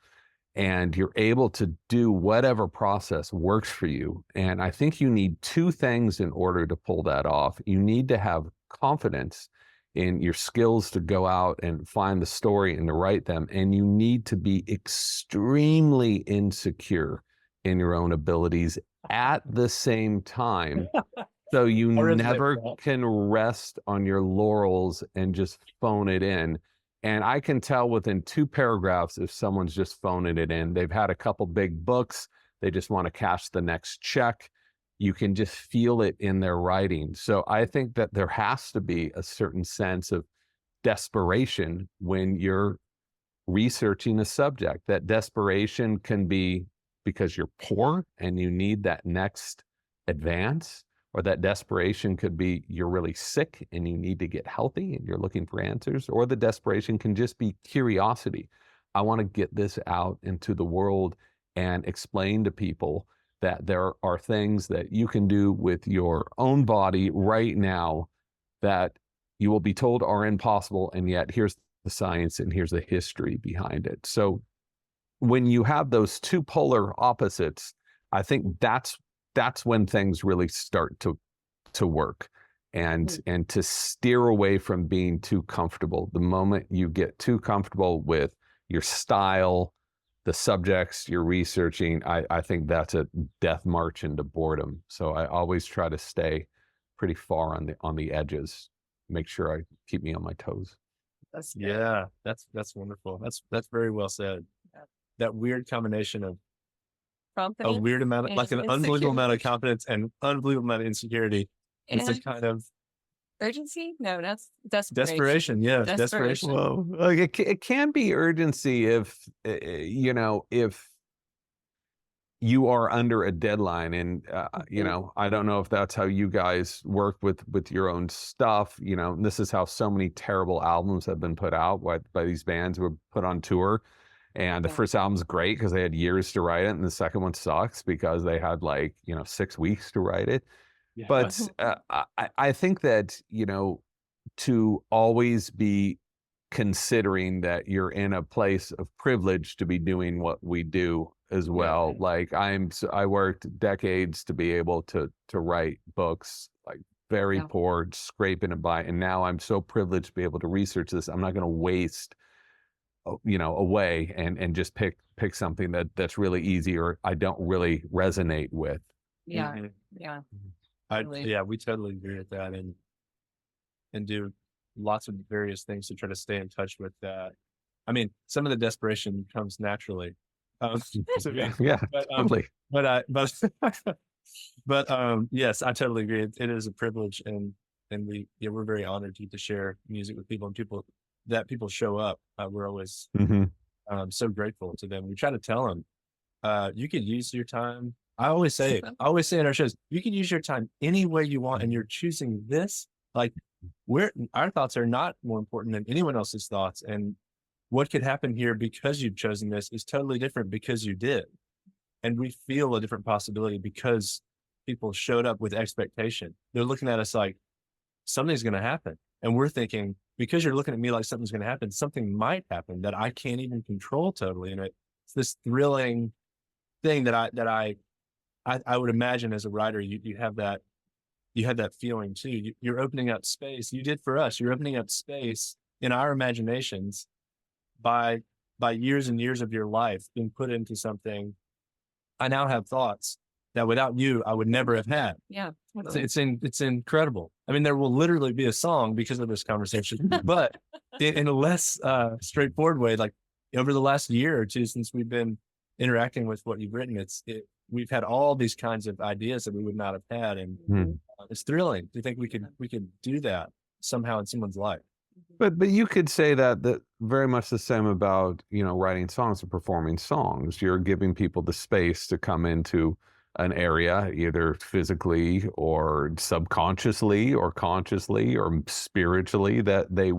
and you're able to do whatever process works for you. And I think you need 2 things in order to pull that off. You need to have confidence in your skills to go out and find the story and to write them, and you need to be extremely insecure in your own abilities at the same time. So you never can rest on your laurels and just phone it in. And I can tell within 2 paragraphs if someone's just phoning it in. They've had a couple big books. They just want to cash the next check. You can just feel it in their writing. So I think that there has to be a certain sense of desperation when you're researching a subject. That desperation can be because you're poor and you need that next advance, or that desperation could be you're really sick and you need to get healthy and you're looking for answers, or the desperation can just be curiosity. I want to get this out into the world and explain to people that there are things that you can do with your own body right now that you will be told are impossible, and yet here's the science and here's the history behind it. So when you have those 2 polar opposites, I think that's when things really start to work, and to steer away from being too comfortable. The moment you get too comfortable with your style, the subjects you're researching, I think that's a death march into boredom. So I always try to stay pretty far on the edges. Make sure I keep me on my toes. That's good. Yeah, that's wonderful. That's very well said. Yeah. That weird combination of a Confidence weird amount of, and like an unbelievable amount of insecurity. confidence and unbelievable amount of insecurity. It's a And kind of urgency? No, that's desperation. desperation. Yes, desperation. Well, like it can be urgency if if you are under a deadline, and I don't know if that's how you guys work with your own stuff. This is how so many terrible albums have been put out by these bands who were put on tour. And the Yeah. first album's great because they had years to write it, and the second one sucks because they had 6 weeks to write it. Yeah. But I think that to always be considering that you're in a place of privilege to be doing what we do as well. Like I worked decades to be able to write books, like very poor, scraping it by, and now I'm so privileged to be able to research this. I'm not going to waste away and just pick something that's really easy or I don't really resonate with. Yeah. Mhm. Yeah. We totally agree with that, and do lots of various things to try to stay in touch with that. I mean, some of the desperation comes naturally. To me. Yeah, But, totally. but yes, I totally agree. It is a privilege, and we're very honored to share music with people, and people show up. We're always so grateful to them. We try to tell them, you could use your time. I always say in our shows, you can use your time any way you want, and you're choosing this. Like our thoughts are not more important than anyone else's thoughts, and what could happen here because you've chosen this is totally different because you did. And we feel a different possibility because people showed up with expectation. They're looking at us like something's going to happen. And we're thinking, because you're looking at me like something's going to happen, something might happen that I can't even control totally. And it's this thrilling thing that I would imagine as a writer, you have that feeling too. You're opening up space. You did for us. You're opening up space in our imaginations by years and years of your life being put into something. I now have thoughts that without you, I would never have had. Yeah. Totally. It's incredible. I mean, there will literally be a song because of this conversation, but in a less straightforward way, like over the last year or two since we've been interacting with what you've written, we've had all these kinds of ideas that we would not have had, and it's thrilling to think we could do that somehow in someone's life. But you could say that very much the same about writing songs and performing songs. You're giving people the space to come into an area, either physically or subconsciously or consciously or spiritually, that they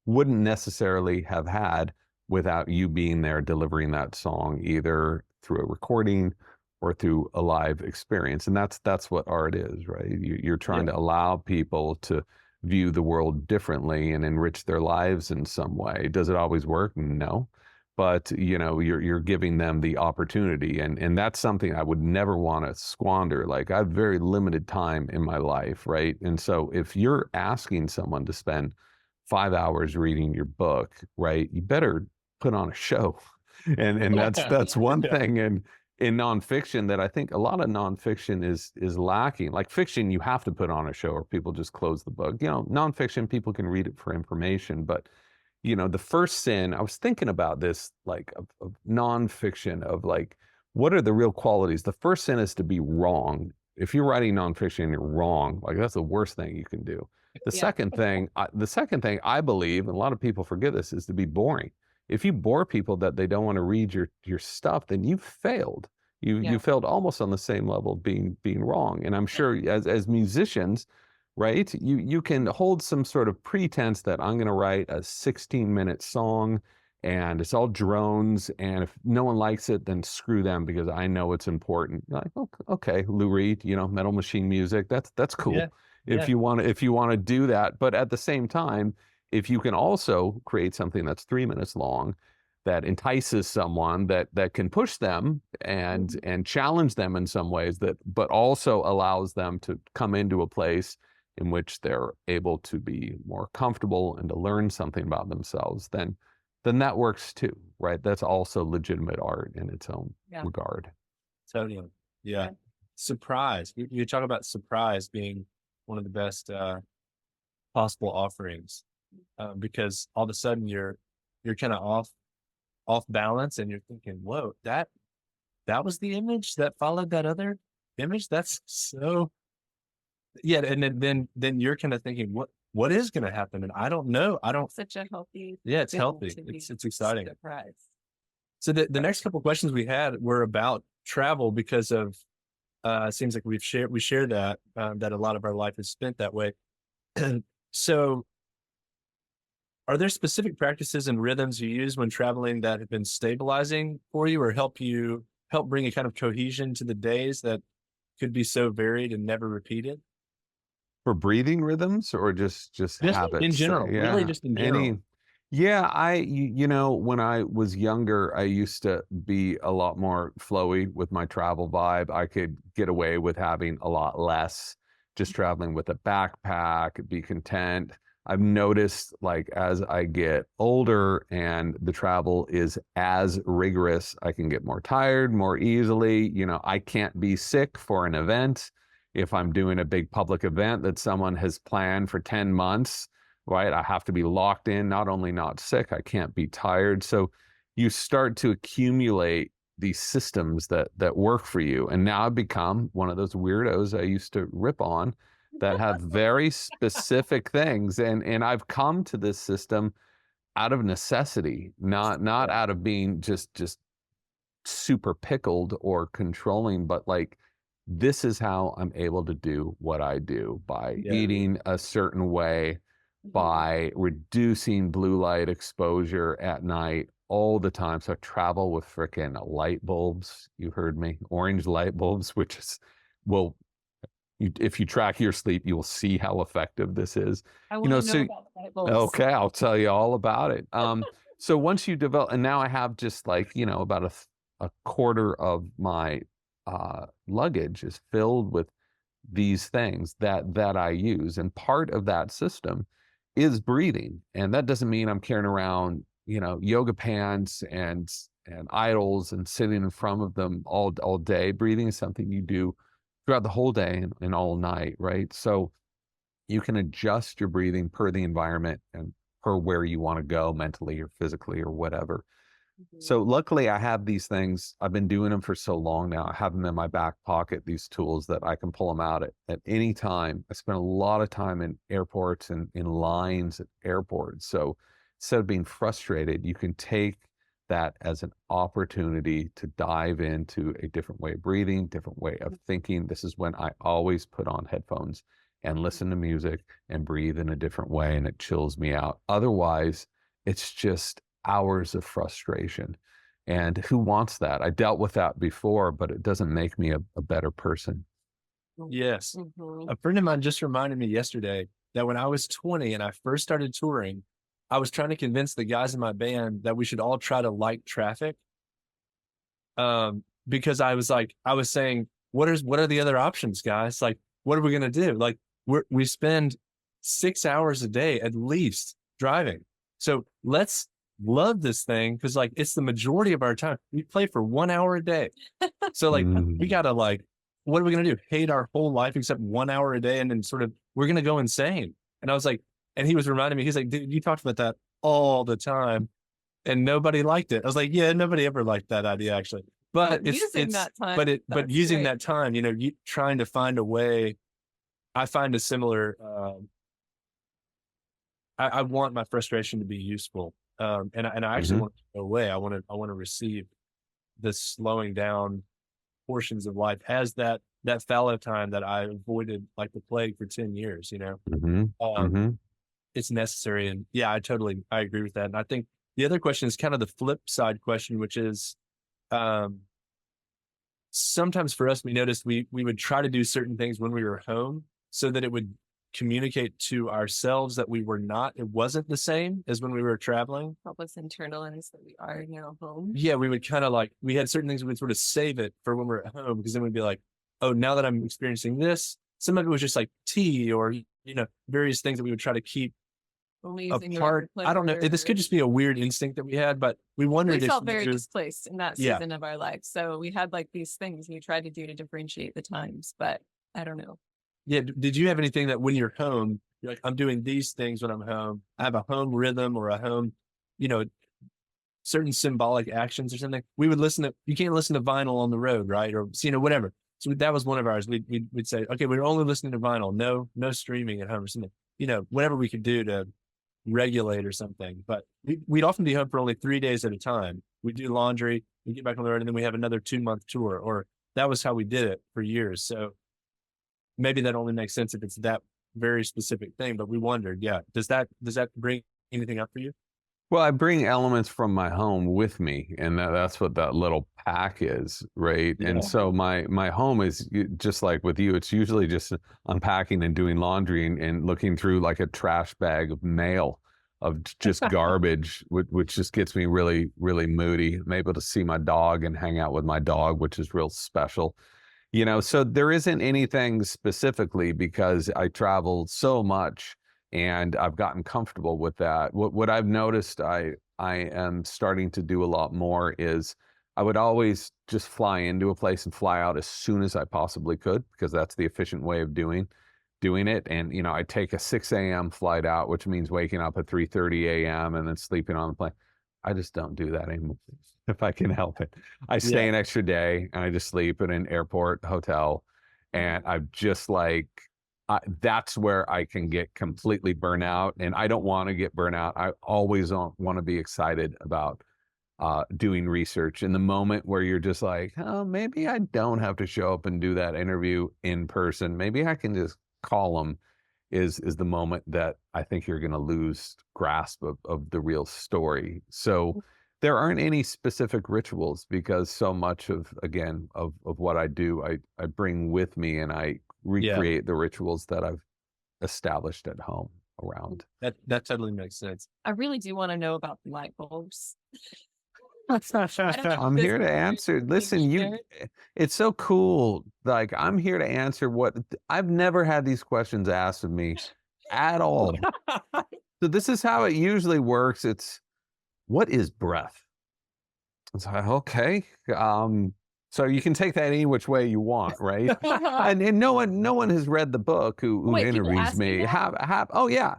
wouldn't necessarily have had without you being there delivering that song, either through a recording or through a live experience. And that's what art is, right? You're trying to allow people to view the world differently and enrich their lives in some way. Does it always work? No. But you're giving them the opportunity, and that's something I would never want to squander. Like, I have very limited time in my life, right? And so if you're asking someone to spend 5 hours reading your book, right, you better put on a show. And that's one thing in nonfiction that I think a lot of nonfiction is lacking. Like fiction, you have to put on a show or people just close the book. Nonfiction, people can read it for information, but the first sin, I was thinking about this, like of nonfiction, of like, what are the real qualities? The first sin is to be wrong. If you're writing nonfiction and you're wrong, like that's the worst thing you can do. The second thing I believe, and a lot of people forget this, is to be boring. If you bore people that they don't want to read your stuff, then you've failed. You failed almost on the same level of being wrong. And I'm sure as musicians, right, you can hold some sort of pretense that I'm going to write a 16-minute song and it's all drones, and if no one likes it, then screw them because I know it's important. Like, okay, Lou Reed, Metal Machine music, that's cool. Yeah. If you want to do that, but at the same time, if you can also create something that's 3 minutes long, that entices someone, that can push them and challenge them in some ways, but also allows them to come into a place in which they're able to be more comfortable and to learn something about themselves, then that works too, right? That's also legitimate art in its own regard. Totally. Yeah. Surprise. You talk about surprise being of the best possible offerings, because all of a sudden you're kind of off balance, and you're thinking, whoa, that was the image that followed that other image. That's so, yeah. And then you're kind of thinking, what is going to happen? And I don't know. I don't. Such a healthy. Yeah, it's thing healthy. to be It's exciting. surprised. So the next couple of questions we had were about travel, because of it seems like we share that that a lot of our life is spent that way. So, are there specific practices and rhythms you use when traveling that have been stabilizing for you, or help bring a kind of cohesion to the days that could be so varied and never repeated? For breathing rhythms, or just habits in general, really just in general. You know, when I was younger, I used to be a lot more flowy with my travel vibe. I could get away with having a lot less, just traveling with a backpack, be content. I've noticed, like, as I get older and the travel is as rigorous, I can get more tired more easily. You know, I can't be sick for an event. If I'm doing a big public event that someone has planned for 10 months, right? I have to be locked in, not only not sick, I can't be tired. So you start to accumulate these systems that work for you. And now I've become one of those weirdos I used to rip on that have very specific things. And I've come to this system out of necessity, not out of being just super pickled or controlling, but like, this is how I'm able to do what I do, by eating a certain way, by reducing blue light exposure at night all the time. So I travel with frickin' light bulbs. You heard me, orange light bulbs, which is, well, if you track your sleep, you will see how effective this is. I want to know about the light bulbs. Okay, I'll tell you all about it. So once you develop, and now I have just like, you know, about a quarter of my luggage is filled with these things that I use. And part of that system is breathing. And that doesn't mean I'm carrying around, you know, yoga pants and idols and sitting in front of them all day. Breathing is something you do throughout the whole day and all night, right? So you can adjust your breathing per the environment and per where you want to go mentally or physically or whatever. So luckily I have these things. I've been doing them for so long now. I have them in my back pocket, these tools that I can pull them out at any time. I spend a lot of time in airports and in lines at airports. So instead of being frustrated, you can take that as an opportunity to dive into a different way of breathing, different way of thinking. This is when I always put on headphones and listen to music and breathe in a different way, and it chills me out. Otherwise, it's just hours of frustration. And who wants that? I dealt with that before, but it doesn't make me a better person. Yes. A friend of mine just reminded me yesterday that when I was 20 and I first started touring, I was trying to convince the guys in my band that we should all try to like traffic. Because I was saying, what are the other options, guys? Like, what are we going to do? Like, we spend 6 hours a day at least driving. So let's love this thing, because like, it's the majority of our time. We play for 1 hour a day. So like, we got to like, what are we going to do? Hate our whole life except 1 hour a day, and then sort of, we're going to go insane. And I was like, and he was reminding me, he's like, dude, you talked about that all the time and nobody liked it. I was like, yeah, nobody ever liked that idea, actually. But using that time, you know, trying to find a way. I find a similar, I want my frustration to be useful. And I actually want to go away. I want to receive the slowing down portions of life as that fallow time that I avoided like the plague for 10 years, you know? It's necessary. And yeah, I agree with that. And I think the other question is kind of the flip side question, which is, sometimes for us, we noticed we would try to do certain things when we were home so that it would communicate to ourselves that it wasn't the same as when we were traveling. Help us internalize that we are now home. Yeah, we would kind of like, we had certain things we would sort of save it for when we're at home, because then we'd be like, oh, now that I'm experiencing this, some of it was just like tea or, you know, various things that we would try to keep apart. I don't know. This could just be a weird instinct that we had, but we wondered. We felt very displaced in that season of our life. So we had like these things we tried to do to differentiate the times, but I don't know. Yeah. Did you have anything that when you're home, you're like, I'm doing these things when I'm home. I have a home rhythm or a home, you know, certain symbolic actions or something. We would listen to, you can't listen to vinyl on the road, right? Or, you know, whatever. So that was one of ours. We'd say, okay, we're only listening to vinyl, no streaming at home or something, you know, whatever we could do to regulate or something. But we'd often be home for only 3 days at a time. We do laundry, we get back on the road, and then we have another 2-month tour, or that was how we did it for years. So maybe that only makes sense if it's that very specific thing, but we wondered, yeah, does that bring anything up for you? Well, I bring elements from my home with me, and that's what that little pack is, right? Yeah. And so my home is just like with you. It's usually just unpacking and doing laundry and looking through like a trash bag of mail of just garbage, which just gets me really, really moody. I'm able to see my dog and hang out with my dog, which is real special. You know, so there isn't anything specifically because I travel so much and I've gotten comfortable with that. What I've noticed I am starting to do a lot more is I would always just fly into a place and fly out as soon as I possibly could, because that's the efficient way of doing it. And, you know, I take a 6 a.m. flight out, which means waking up at 3:30 a.m. and then sleeping on the plane. I just don't do that anymore if I can help it. I stay an extra day and I just sleep in an airport hotel. And I'm just like, that's where I can get completely burnt out. And I don't want to get burnt out. I always want to be excited about doing research. In the moment where you're just like, oh, maybe I don't have to show up and do that interview in person. Maybe I can just call them is the moment that I think you're going to lose grasp of the real story. So there aren't any specific rituals, because so much of what I do, I bring with me, and I recreate the rituals that I've established at home around. That totally makes sense. I really do want to know about the light bulbs. I'm here to answer. Listen, it's so cool. Like, I'm here to answer what I've never had these questions asked of me at all. So this is how it usually works. It's, what is breath? It's like, okay. So you can take that any which way you want, right? and no one has read the book who interviews me. Oh yeah.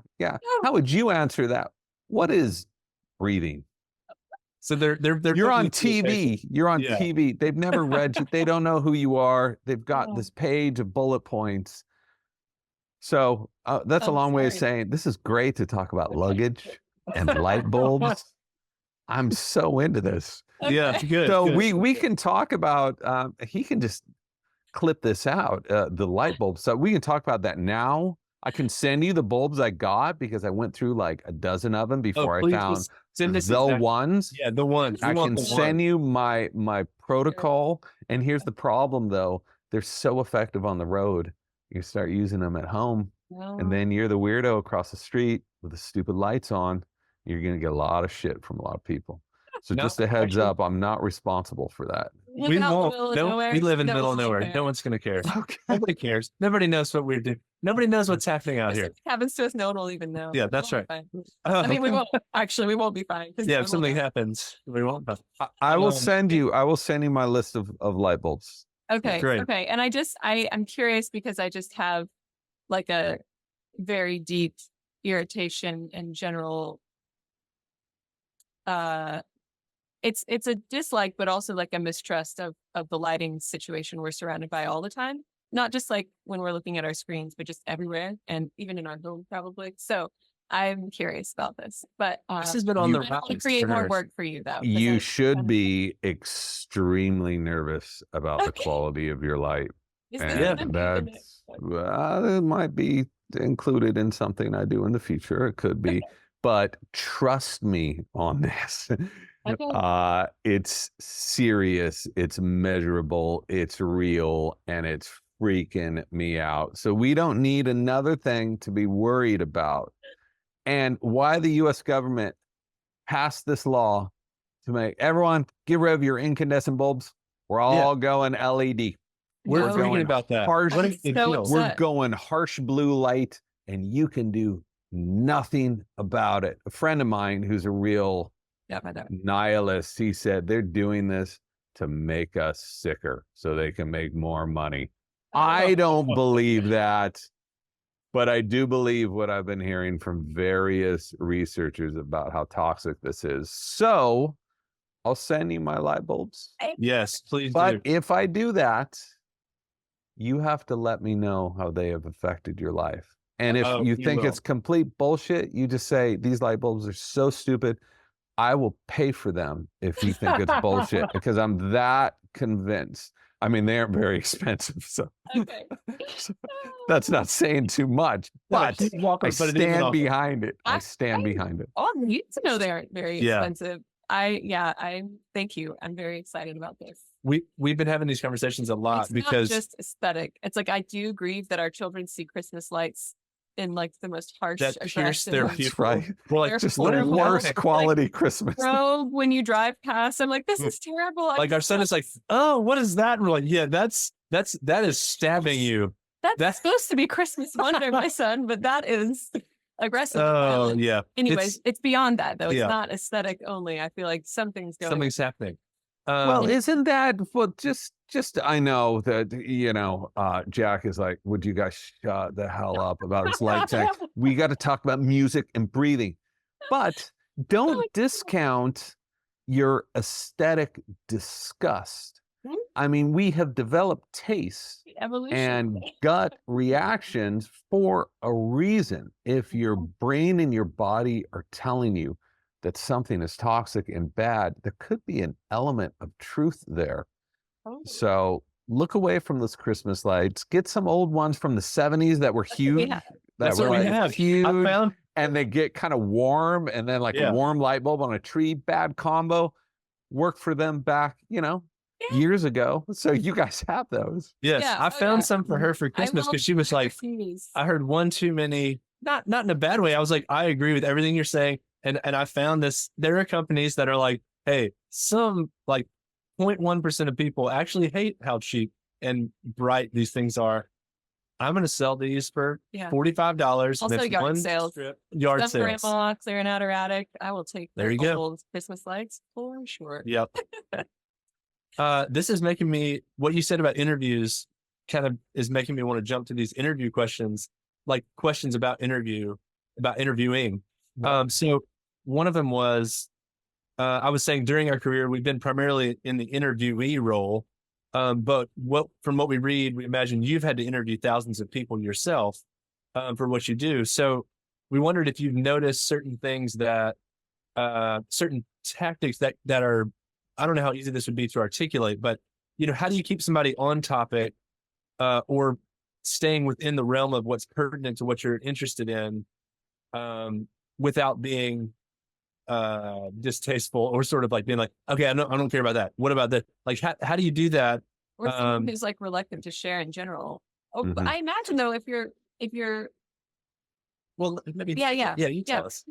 How would you answer that? What is breathing? So they're you're on TV. You're on TV. They've never read you. They don't know who you are. They've got this page of bullet points. So that's a long way of saying this is great to talk about luggage and light bulbs. I'm so into this. Yeah, good. So good. we can talk about. He can just clip this out. The light bulbs. So we can talk about that now. I can send you the bulbs I got because I went through like a dozen of them before I found the ones. Yeah, the ones. I can send you my protocol. And here's the problem, though. They're so effective on the road. You start using them at home, and then you're the weirdo across the street with the stupid lights on. You're going to get a lot of shit from a lot of people. So just a heads up, I'm not responsible for that. We won't. We live in the middle of nowhere. No one's going to care. Okay. Nobody cares. Nobody knows what we're doing. Nobody knows what's happening out here. If it happens to us, no one will even know. Yeah, that's right. I mean, we won't. Actually, we won't be fine. Yeah, if something happens, we won't. I will send you my list of light bulbs. Okay. Great. Okay. And I'm curious because I just have like a very deep irritation in general. It's a dislike, but also like a mistrust of the lighting situation we're surrounded by all the time. Not just like when we're looking at our screens, but just everywhere, and even in our home probably. So I'm curious about this. But this has been on the I don't want to create more work for you though. You should be extremely nervous about the quality of your light. And that's it might be included in something I do in the future. It could be, but trust me on this. Okay. It's serious, it's measurable, it's real, and it's freaking me out. So we don't need another thing to be worried about. And why the US government passed this law to make everyone get rid of your incandescent bulbs. We're all going LED. We're thinking about that. We're going harsh blue light, and you can do nothing about it. A friend of mine who's a real nihilist, he said they're doing this to make us sicker so they can make more money. I don't believe that, but I do believe what I've been hearing from various researchers about how toxic this is. So I'll send you my light bulbs. Yes, please But do. if I do that, you have to let me know how they have affected your life. And if Oh, you you think will. it's complete bullshit, you just say, these light bulbs are so stupid. I will pay for them if you think it's bullshit, because I'm that convinced. I mean, they aren't very expensive, so Okay. that's not saying too much, No, but keep walking, I but it isn't stand awful. behind it. I stand behind it. Oh, you need to know they aren't very Yeah. expensive. I thank you. I'm very excited about this. We've been having these conversations a lot It's because not just aesthetic. It's like I do grieve that our children see Christmas lights in like the most harsh, that pierce their aggressive, That's pupil. right. We're like, They're Just what the is horrible. worst happening? quality Christmas. rogue when you drive past. I'm like, this is terrible. Like our son is like, oh, what is that? And we're like, yeah, that is stabbing you. That's supposed to be Christmas wonder, my son, but that is aggressive. and Oh violent. yeah. Anyways, it's beyond that though. It's yeah. not aesthetic only. I feel like something's going. Something's happening. Well, And- isn't that well? Just I know that Jack is like, would you guys shut the hell up about his light tank? We got to talk about music and breathing, but don't discount your aesthetic disgust. I mean, we have developed taste evolution and gut reactions for a reason. If your brain and your body are telling you that something is toxic and bad, there could be an element of truth there. Oh. So look away from those Christmas lights. Get some old ones from the 70s that were huge. That's That what were we like have. huge, I found and they get kind of warm, and then like Yeah. a warm light bulb on a tree. Bad combo. Worked for them back, Yeah. years ago. So you guys have those. yes, Yeah. I Oh, found yeah. some for her for Christmas because she was like, I heard one too many, not in a bad way. I was like, I agree with everything you're saying. And I found this, there are companies that are like, hey, some like 0.1% of people actually hate how cheap and bright these things are. I'm going to sell these for $45. Also and it's yard one sales. strip. Yard Stuff sales. grandma clearing out her attic. I will take There the you go. old Christmas lights for sure. Yep. This is making me, what you said about interviews kind of is making me want to jump to these interview questions, like questions about interviewing. So one of them was, I was saying during our career, we've been primarily in the interviewee role. But from what we read, we imagine you've had to interview thousands of people yourself for what you do. So we wondered if you've noticed certain things that, certain tactics that are, I don't know how easy this would be to articulate, but how do you keep somebody on topic or staying within the realm of what's pertinent to what you're interested in without being distasteful or sort of like being like, okay, I don't care about that. What about that? Like, how do you do that? Or someone who's like reluctant to share in general. Oh, but I imagine though, if you're well, maybe yeah, you tell us.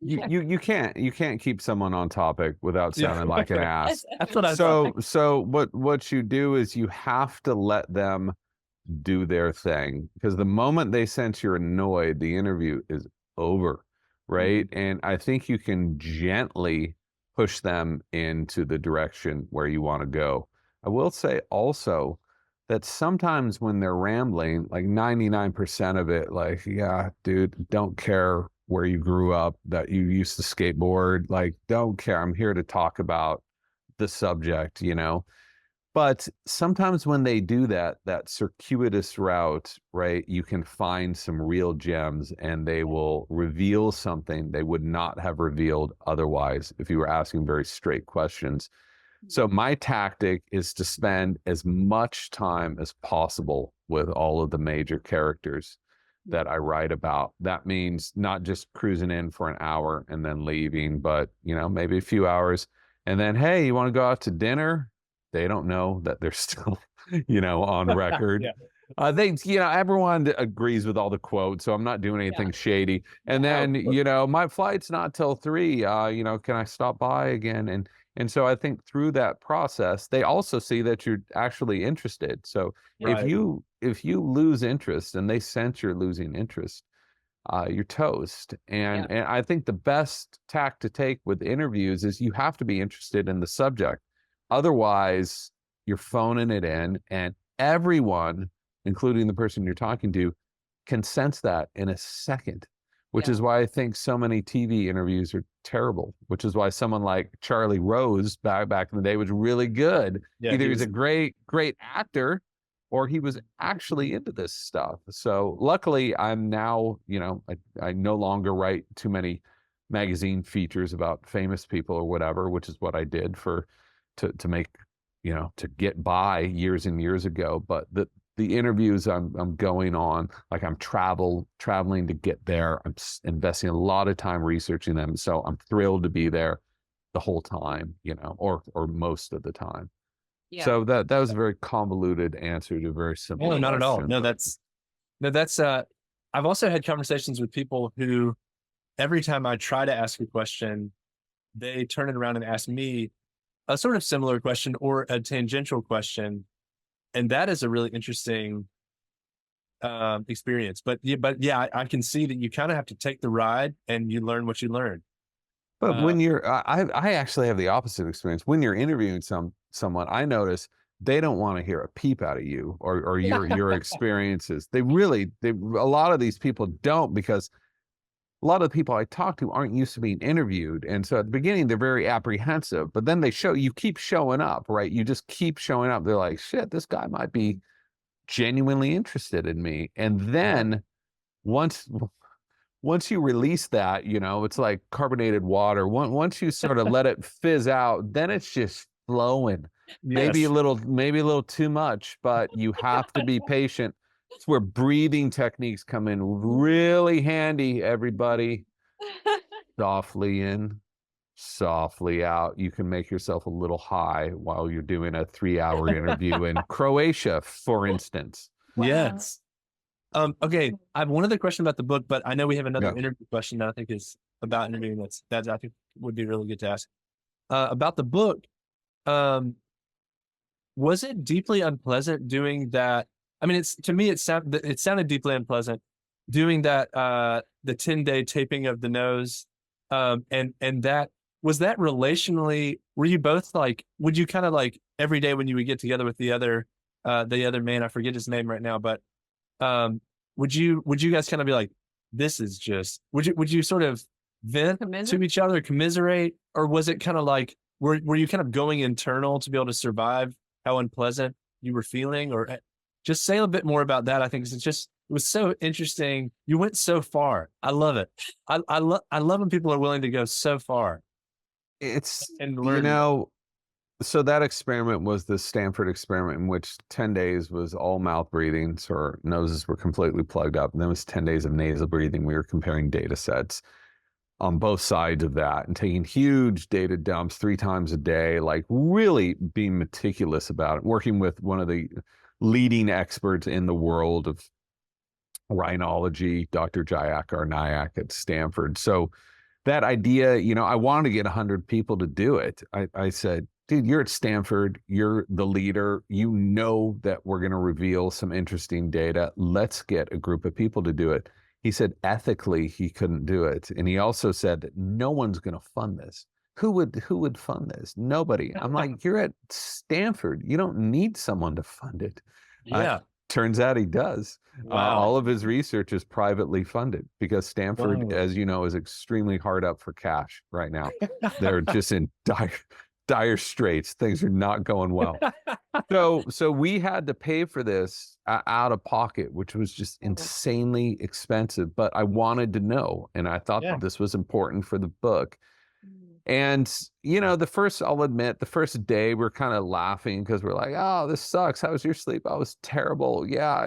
You can't keep someone on topic without sounding like an ass. That's what I thought. So what you do is you have to let them do their thing, because the moment they sense you're annoyed, the interview is over, right? And I think you can gently push them into the direction where you want to go. I will say also that sometimes when they're rambling, like 99% of it, like, yeah, dude, don't care where you grew up, that you used to skateboard, like, don't care. I'm here to talk about the subject, But sometimes when they do that circuitous route, right, you can find some real gems, and they will reveal something they would not have revealed otherwise if you were asking very straight questions. So my tactic is to spend as much time as possible with all of the major characters that I write about. That means not just cruising in for an hour and then leaving, but, maybe a few hours. And then, hey, you want to go out to dinner? They don't know that they're still, on record. Everyone agrees with all the quotes, so I'm not doing anything shady. And then, my flight's not till 3, can I stop by again? And so I think through that process, they also see that you're actually interested. So if you lose interest and they sense you're losing interest, you're toast. And I think the best tack to take with interviews is you have to be interested in the subject. Otherwise, you're phoning it in, and everyone including the person you're talking to, can sense that in a second, which is why I think so many TV interviews are terrible, which is why someone like Charlie Rose back in the day was really good. Yeah, Either he he's was- a great actor or he was actually into this stuff. So luckily I'm now, I no longer write too many magazine features about famous people or whatever, which is what I did to make, to get by years and years ago. But the interviews I'm going on, like I'm traveling to get there. I'm investing a lot of time researching them. So I'm thrilled to be there the whole time, or most of the time. Yeah. So that was a very convoluted answer to a very simple No, not at all. question. No, that's I've also had conversations with people who every time I try to ask a question, they turn it around and ask me a sort of similar question or a tangential question. And that is a really interesting experience. But yeah, I can see that you kind of have to take the ride and you learn what you learn. But when you're, I actually have the opposite experience. When you're interviewing someone, I notice they don't want to hear a peep out of you or your experiences. A lot of these people don't, because a lot of the people I talk to aren't used to being interviewed. And so at the beginning, they're very apprehensive, but then you keep showing up, right? You just keep showing up. They're like, shit, this guy might be genuinely interested in me. And then once you release that, it's like carbonated water. Once you sort of let it fizz out, then it's just flowing. Maybe a little too much, but you have to be patient. It's where breathing techniques come in really handy, everybody. Softly in, softly out. You can make yourself a little high while you're doing a 3-hour interview in Croatia, for instance. Wow. Yes. Okay, I have one other question about the book, but I know we have another interview question that I think is about interviewing that I think would be really good to ask. About the book, was it deeply unpleasant doing that? I mean, to me, it sounded deeply unpleasant doing that, the 10-day taping of the nose. And that, was that relationally, were you both like, would you kind of like every day when you would get together with the other man, I forget his name right now, but, would you guys kind of be like, this is just, would you sort of vent to each other, commiserate, or was it kind of like, were you kind of going internal to be able to survive how unpleasant you were feeling? Or just say a bit more about that. I think it was so interesting. You went so far. I love it. I love when people are willing to go so far. And learn. So that experiment was the Stanford experiment, in which 10 days was all mouth breathing. So our noses were completely plugged up. And then it was 10 days of nasal breathing. We were comparing data sets on both sides of that and taking huge data dumps 3 times a day, like really being meticulous about it, working with one of the leading experts in the world of rhinology, Dr. Jayakar Nayak at Stanford. So that idea, I wanted to get 100 people to do it. I said, dude, you're at Stanford, you're the leader, that we're going to reveal some interesting data. Let's get a group of people to do it. He said ethically he couldn't do it. And he also said that no one's going to fund this. Who would fund this? Nobody. I'm like, you're at Stanford. You don't need someone to fund it. Yeah. Turns out he does. Wow. All of his research is privately funded because Stanford, as you know, is extremely hard up for cash right now. They're just in dire straits. Things are not going well. So we had to pay for this out of pocket, which was just insanely expensive. But I wanted to know, and I thought that this was important for the book. And, I'll admit, the first day we're kind of laughing because we're like, oh, this sucks. How was your sleep? I was terrible. Yeah,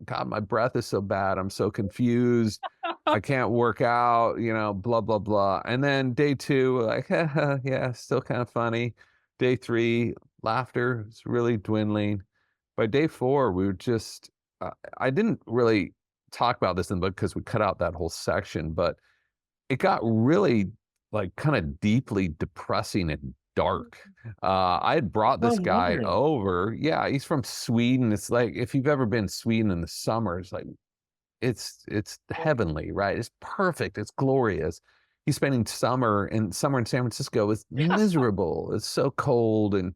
God, my breath is so bad. I'm so confused. I can't work out, blah, blah, blah. And then day 2, we're like, yeah, still kind of funny. Day 3, laughter is really dwindling. By day 4, we were just, I didn't really talk about this in the book because we cut out that whole section, but it got really kind of deeply depressing and dark. I had brought this guy over. Yeah, he's from Sweden. It's like, if you've ever been to Sweden in the summer, it's like, it's heavenly, right? It's perfect. It's glorious. He's spending summer in San Francisco is miserable. It's so cold and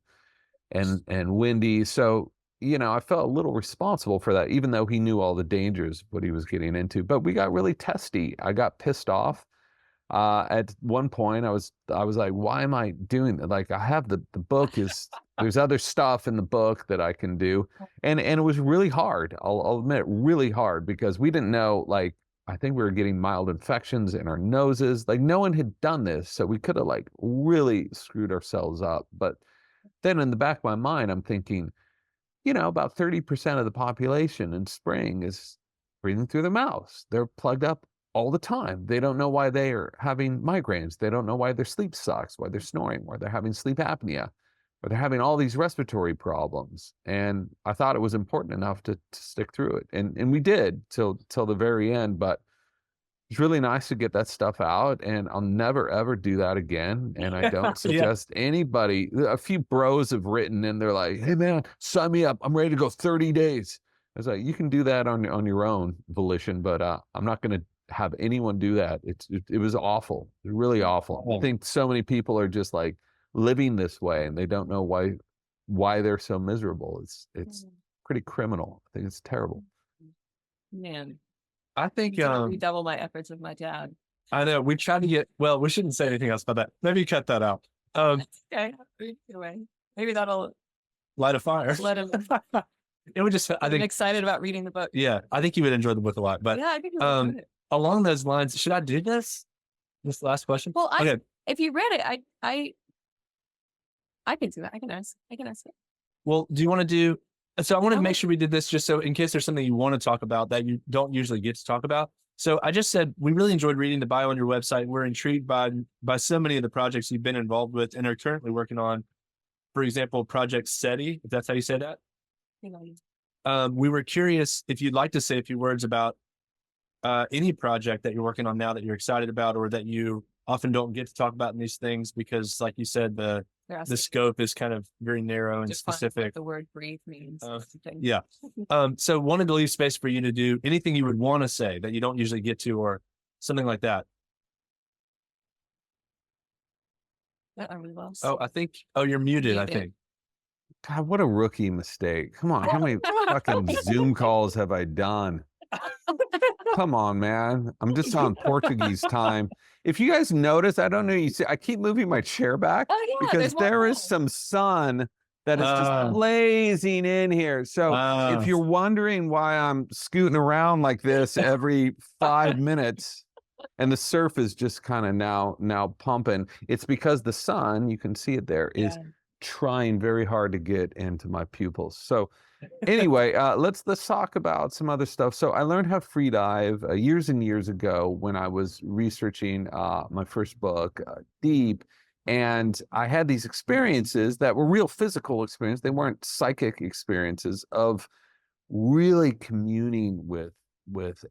windy. So I felt a little responsible for that, even though he knew all the dangers of what he was getting into. But we got really testy. I got pissed off. At one point, I was like, why am I doing that? Like, I have the book is there's other stuff in the book that I can do, and it was really hard. I'll admit, really hard, because we didn't know. Like, I think we were getting mild infections in our noses. Like, no one had done this, so we could have like really screwed ourselves up. But then in the back of my mind, I'm thinking, about 30% of the population in spring is breathing through their mouths. They're plugged up all the time. They don't know why they are having migraines. They don't know why their sleep sucks, why they're snoring, why they're having sleep apnea, or they're having all these respiratory problems. And I thought it was important enough to stick through it. And we did till the very end. But it's really nice to get that stuff out, and I'll never, ever do that again. And I don't suggest anybody. A few bros have written, and they're like, hey, man, sign me up. I'm ready to go 30 days. I was like, you can do that on your own volition, but I'm not going to have anyone do that. It was awful. It was really awful. I think so many people are just like living this way, and they don't know why they're so miserable. It's pretty criminal. I think it's terrible. Man. I think redouble my efforts with my dad. I know we tried to get. Well, we shouldn't say anything else about that. Maybe cut that out. Okay. Anyway, maybe that'll light a fire. Let him. It would just. I think. I'm excited about reading the book. Yeah, I think you would enjoy the book a lot. But yeah, I think you would enjoy it. Along those lines, should I do this? This last question. Well, if you read it, I can do that. I can ask it. Well, do you want to do? So I want to make sure we did this just so in case there's something you want to talk about that you don't usually get to talk about. So I just said we really enjoyed reading the bio on your website. We're intrigued by so many of the projects you've been involved with and are currently working on. For example, Project SETI, if that's how you say that. We were curious if you'd like to say a few words about any project that you're working on now that you're excited about, or that you often don't get to talk about in these things because, like you said, the scope is kind of very narrow and specific. What the word breathe means. Yeah. So wanted to leave space for you to do anything you would want to say that you don't usually get to, or something like that. Are we lost? You're muted, I think. God, what a rookie mistake. Come on, how many fucking Zoom calls have I done? Come on, man. I'm just on Portuguese time. If you guys notice, I don't know, you see, I keep moving my chair back because there is some sun that is just blazing in here. So if you're wondering why I'm scooting around like this every 5 minutes and the surf is just kind of now pumping, it's because the sun, you can see it there, is trying very hard to get into my pupils. So anyway, let's talk about some other stuff. So I learned how to free dive years and years ago when I was researching my first book, Deep, and I had these experiences that were real physical experiences. They weren't psychic experiences of really communing with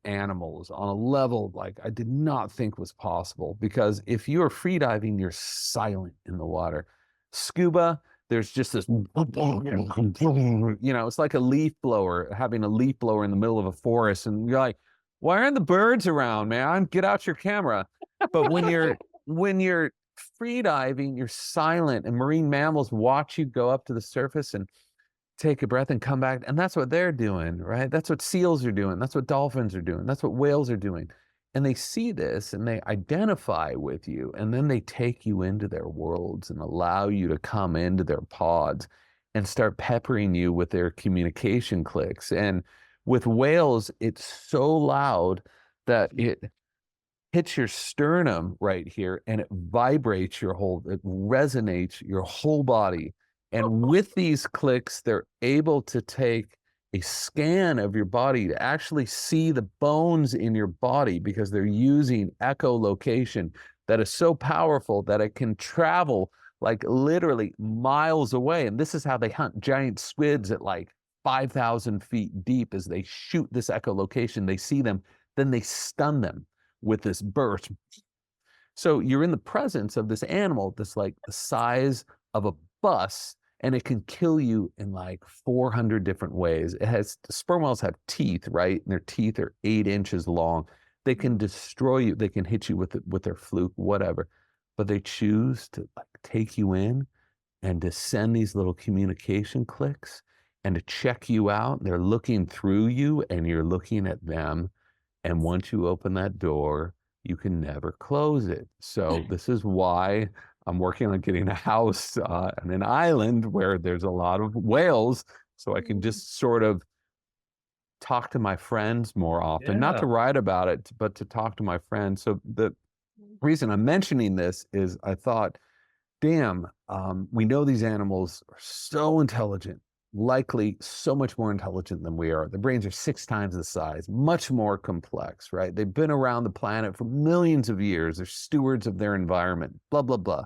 animals on a level like I did not think was possible. Because if you're free diving, you're silent in the water. Scuba, there's just this, it's like a leaf blower, having a leaf blower in the middle of a forest. And you're like, why aren't the birds around, man? Get out your camera. But when you're free diving, you're silent, and marine mammals watch you go up to the surface and take a breath and come back. And that's what they're doing, right? That's what seals are doing. That's what dolphins are doing. That's what whales are doing. And they see this and they identify with you, and then they take you into their worlds and allow you to come into their pods and start peppering you with their communication clicks. And with whales, it's so loud that it hits your sternum right here, and it vibrates it resonates your whole body. And with these clicks, they're able to take a scan of your body to actually see the bones in your body, because they're using echolocation that is so powerful that it can travel like literally miles away. And this is how they hunt giant squids at like 5,000 feet deep. As they shoot this echolocation, they see them, then they stun them with this burst. So you're in the presence of this animal that's like the size of a bus, and it can kill you in like 400 different ways. Sperm whales have teeth, right? And their teeth are 8 inches long. They can destroy you. They can hit you with their fluke, whatever. But they choose to like take you in and to send these little communication clicks. and to check you out. They're looking through you and you're looking at them. And once you open that door, you can never close it. So this is why I'm working on getting a house on an island where there's a lot of whales, so I can just sort of talk to my friends more often, not to write about it, but to talk to my friends. So the reason I'm mentioning this is I thought, damn, we know these animals are so intelligent, likely so much more intelligent than we are. Their brains are 6 times the size, much more complex, right? They've been around the planet for millions of years. They're stewards of their environment, blah, blah, blah.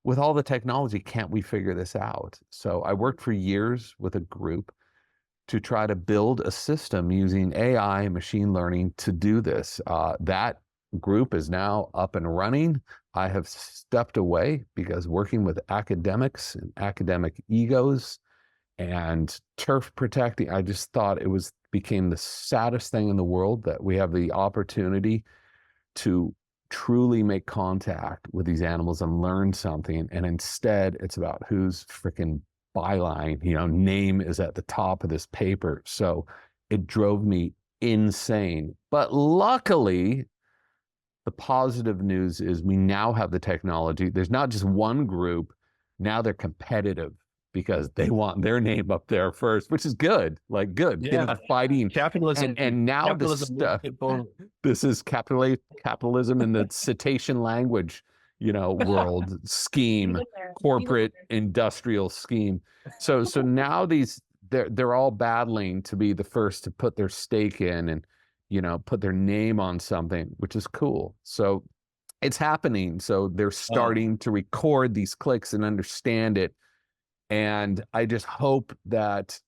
With all the technology, can't we figure this out? So I worked for years with a group to try to build a system using AI and machine learning to do this. That group is now up and running. I have stepped away because working with academics and academic egos and turf protecting, I just thought it became the saddest thing in the world that we have the opportunity to truly make contact with these animals and learn something. And instead, it's about whose freaking byline, name is at the top of this paper. So it drove me insane. But luckily, the positive news is we now have the technology. There's not just one group. Now they're competitive because they want their name up there first, which is good. Like, good. Yeah. Get them fighting. Capitalism. And now Capitalism. this is capitalism in the cetacean language, world scheme, corporate industrial scheme. So now they're all battling to be the first to put their stake in and, put their name on something, which is cool. So it's happening. So they're starting to record these clicks and understand it. And I just hope that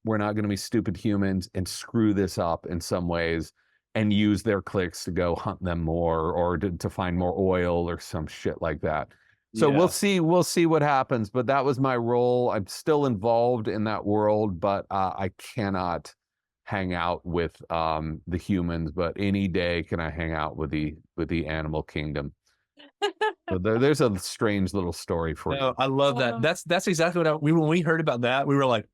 we're not going to be stupid humans and screw this up in some ways and use their clicks to go hunt them more or to find more oil or some shit like that. So we'll see what happens. But that was my role. I'm still involved in that world, but I cannot hang out with the humans. But any day can I hang out with the animal kingdom. So there's a strange little story for you. I love that. That's exactly what when we heard about that, we were like,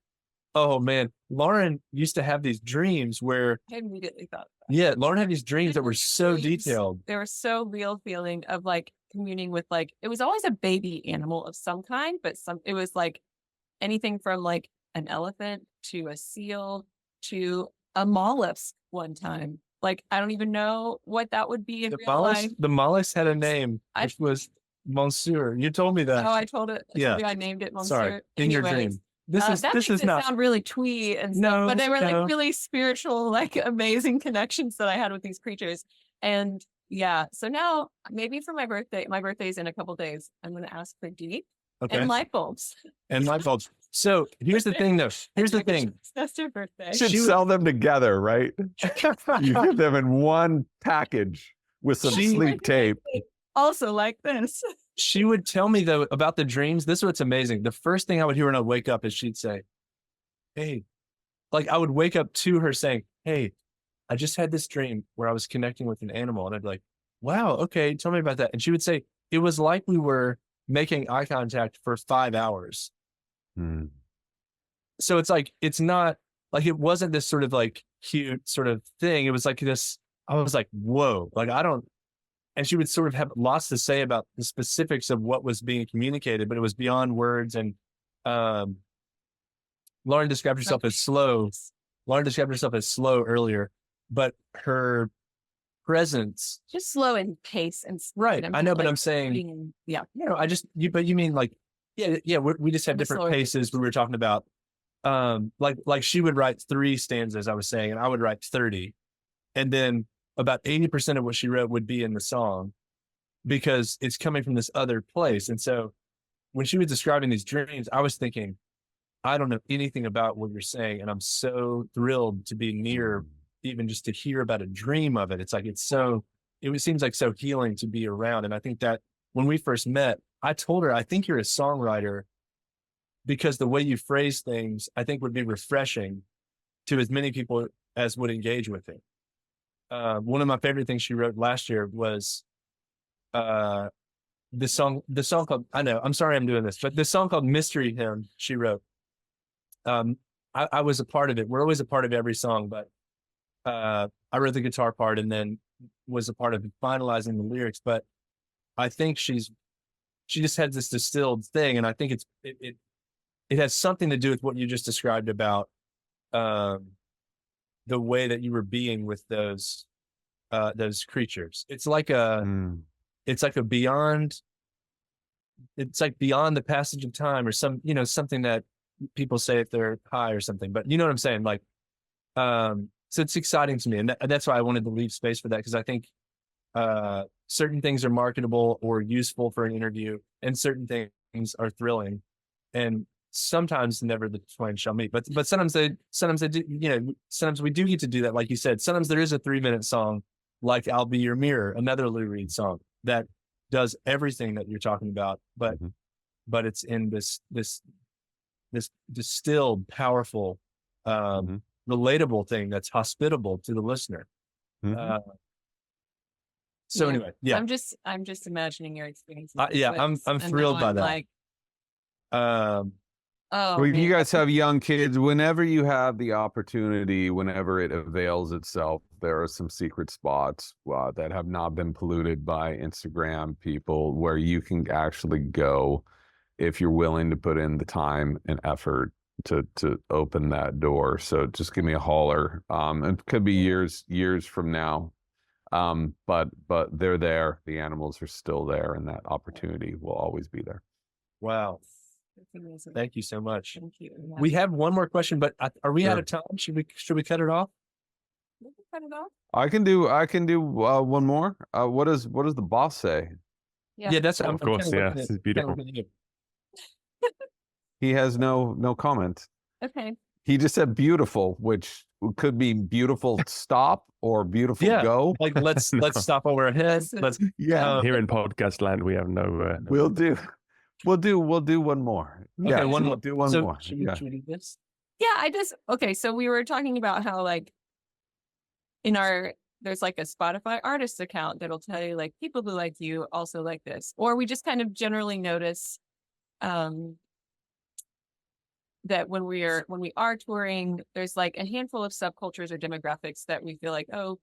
oh man, Lauren used to have these dreams where I immediately thought Lauren had these dreams that were so detailed. They were so real, feeling of like communing with, like, it was always a baby animal of some kind, but it was like anything from like an elephant to a seal to a mollusk one time. Like, I don't even know what that would be in real life. The mollusk had a name, which was Monsieur. You told me that. Oh, I told it. I named it Monsieur. Sorry, in your dream. This is not sound really twee and stuff, but they were like really spiritual, like amazing connections that I had with these creatures. And so now maybe for my birthday's in a couple days, I'm going to ask for deep and light bulbs. And light bulbs. So here's the thing, though. Here's the thing. That's their birthday. You should sell them together, right? You give them in one package with some sleep tape. Also like this. She would tell me, though, about the dreams. This is what's amazing. The first thing I would hear when I wake up is she'd say, hey, like I would wake up to her saying, hey, I just had this dream where I was connecting with an animal. And I'd be like, wow, okay, tell me about that. And she would say, it was like we were making eye contact for 5 hours. So it's like, it's not like, it wasn't this sort of like cute sort of thing. It was like this, I was like, whoa, like and she would sort of have lots to say about the specifics of what was being communicated, but it was beyond words. And Lauren described herself as slow. Lauren described herself as slow earlier, but her presence, just slow in pace and right. I know, but I'm saying, but you mean like, we just have different paces. We were talking about, like she would write 3 stanzas, I was saying, and I would write 30, and then about 80% of what she wrote would be in the song because it's coming from this other place. And so when she was describing these dreams, I was thinking, I don't know anything about what you're saying. And I'm so thrilled to be near, even just to hear about a dream of it. It's like, it seems like so healing to be around. And I think that when we first met, I told her, I think you're a songwriter because the way you phrase things, I think would be refreshing to as many people as would engage with it. One of my favorite things she wrote last year was the song called, I know, I'm sorry I'm doing this, but this song called Mystery Hymn she wrote. I was a part of it. We're always a part of every song, but I wrote the guitar part and then was a part of finalizing the lyrics. But I think she just had this distilled thing, and I think it has something to do with what you just described about the way that you were being with those creatures. It's like beyond the passage of time, or something that people say if they're high or something, but you know what I'm saying? Like, so it's exciting to me. And that's why I wanted to leave space for that. Cause I think, certain things are marketable or useful for an interview, and certain things are thrilling, and sometimes never the twain shall meet. But sometimes they do, sometimes we do get to do that. Like you said, sometimes there is a 3-minute song, like I'll Be Your Mirror, another Lou Reed song that does everything that you're talking about, but it's in this distilled, powerful, relatable thing that's hospitable to the listener. So anyway, yeah, I'm just imagining your experience. I'm thrilled by that. Like, oh, well, you guys have young kids. Whenever you have the opportunity, whenever it avails itself, there are some secret spots that have not been polluted by Instagram people, where you can actually go if you're willing to put in the time and effort to open that door. So just give me a holler. It could be years from now. But they're there. The animals are still there, and that opportunity will always be there. Wow. that's amazing. Thank you so much. Thank you. Yeah. We have one more question, but are we Sure. out of time? Should we cut it off? We can cut it off. I can do one more. What does the boss say? Yeah. Yeah, that's Of course, yeah, this is beautiful. He has no comment. Okay. He just said beautiful, which could be beautiful stop or beautiful Yeah. go. Like let's stop over our heads. Let's Yeah, Here in podcast land, we have no. we'll do one more. Okay, Yeah, one we'll more. do one So more. should Yeah. we do this? Yeah, okay, so we were talking about how, like, there's like a Spotify artist account that'll tell you, like, people who like you also like this. Or we just kind of generally notice that when we are touring, there's like a handful of subcultures or demographics that we feel like, oh,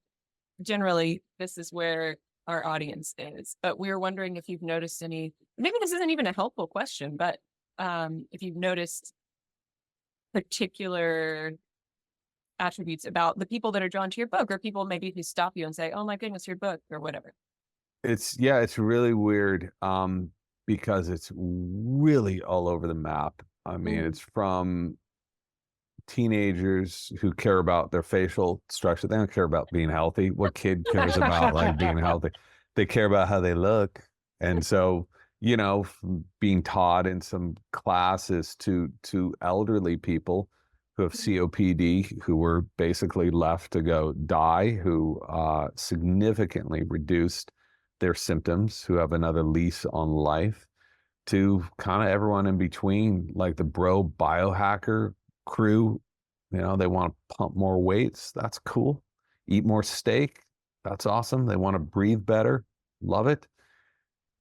generally this is where our audience is. But we were wondering if you've noticed maybe this isn't even a helpful question, but if you've noticed particular attributes about the people that are drawn to your book, or people maybe who stop you and say, oh my goodness, your book, or whatever. It's really weird because it's really all over the map. I mean, it's from teenagers who care about their facial structure. They don't care about being healthy. What kid cares about like being healthy? They care about how they look. And so, being taught in some classes to elderly people who have COPD, who were basically left to go die, who significantly reduced their symptoms, who have another lease on life, to kind of everyone in between, like the bro biohacker crew. They want to pump more weights. That's cool. Eat more steak. That's awesome. They want to breathe better. Love it.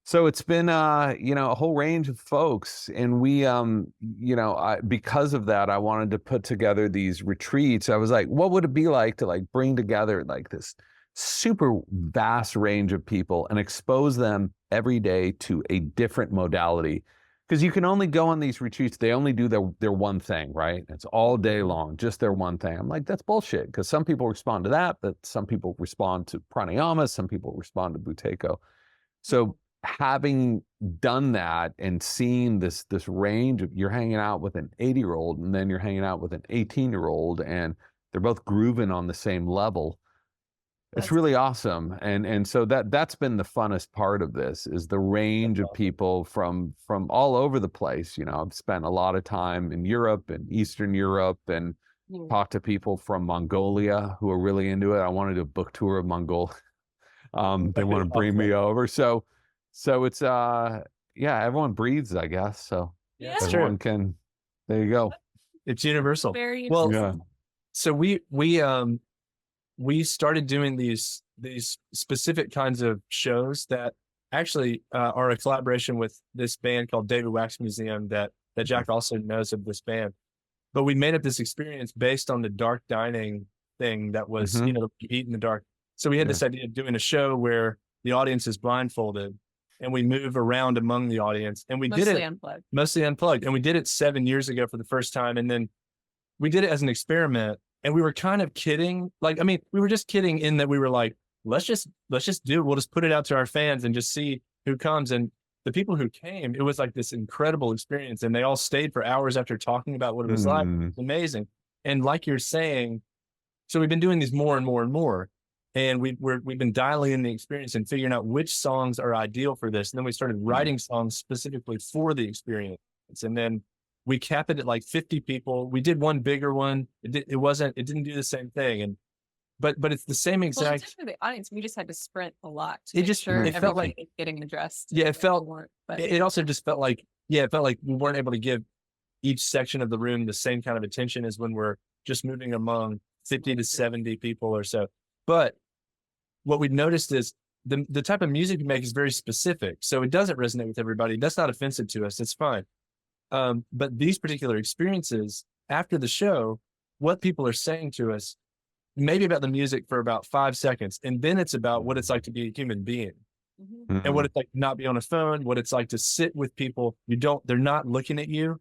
So it's been, a whole range of folks. And we, because of that, I wanted to put together these retreats. I was like, what would it be like to bring together this super vast range of people and expose them every day to a different modality? Because you can only go on these retreats. They only do their one thing, right? It's all day long, just their one thing. I'm like, that's bullshit. Because some people respond to that, but some people respond to pranayama, some people respond to buteyko. So having done that and seeing this range of, you're hanging out with an 80-year-old and then you're hanging out with an 18-year-old, and they're both grooving on the same level. It's really awesome. And so that's been the funnest part of this, is the range of people from all over the place. I've spent a lot of time in Europe and Eastern Europe, and talked to people from Mongolia who are really into it. I want to do a book tour of Mongolia. They want to bring me over. So it's everyone breathes, I guess. So Yeah. everyone can. There you go. It's universal. Very Well, interesting. So we started doing these specific kinds of shows that actually are a collaboration with this band called David Wax Museum that Jack also knows of this band. but we made up this experience based on the dark dining thing that was, you know, you eat in the dark. So we had this idea of doing a show where the audience is blindfolded and we move around among the audience, and we did it mostly unplugged. And we did it 7 years ago for the first time. And then we did it as an experiment, and we were kind of kidding. Like, I mean, we were just kidding in that we were like, let's just do it. We'll just put it out to our fans and just see who comes. And the people who came, it was like this incredible experience. And they all stayed for hours after talking about what it was like. It was amazing. And like you're saying, so we've been doing these more and more and more. And we've been dialing in the experience and figuring out which songs are ideal for this. And then we started writing songs specifically for the experience. And then we capped it at like 50 people. We did one bigger one. It didn't do the same thing. And but it's the same exact. For the audience, we just had to sprint a lot. It felt like getting addressed. Yeah, it felt. It also just felt like it felt like we weren't able to give each section of the room the same kind of attention as when we're just moving among 50 to 70 people or so. But what we noticed is the type of music we make is very specific. So it doesn't resonate with everybody. That's not offensive to us. It's fine. But these particular experiences after the show, what people are saying to us, maybe about the music for about 5 seconds. And then it's about what it's like to be a human being and what it's like to not be on a phone, what it's like to sit with people. They're not looking at you,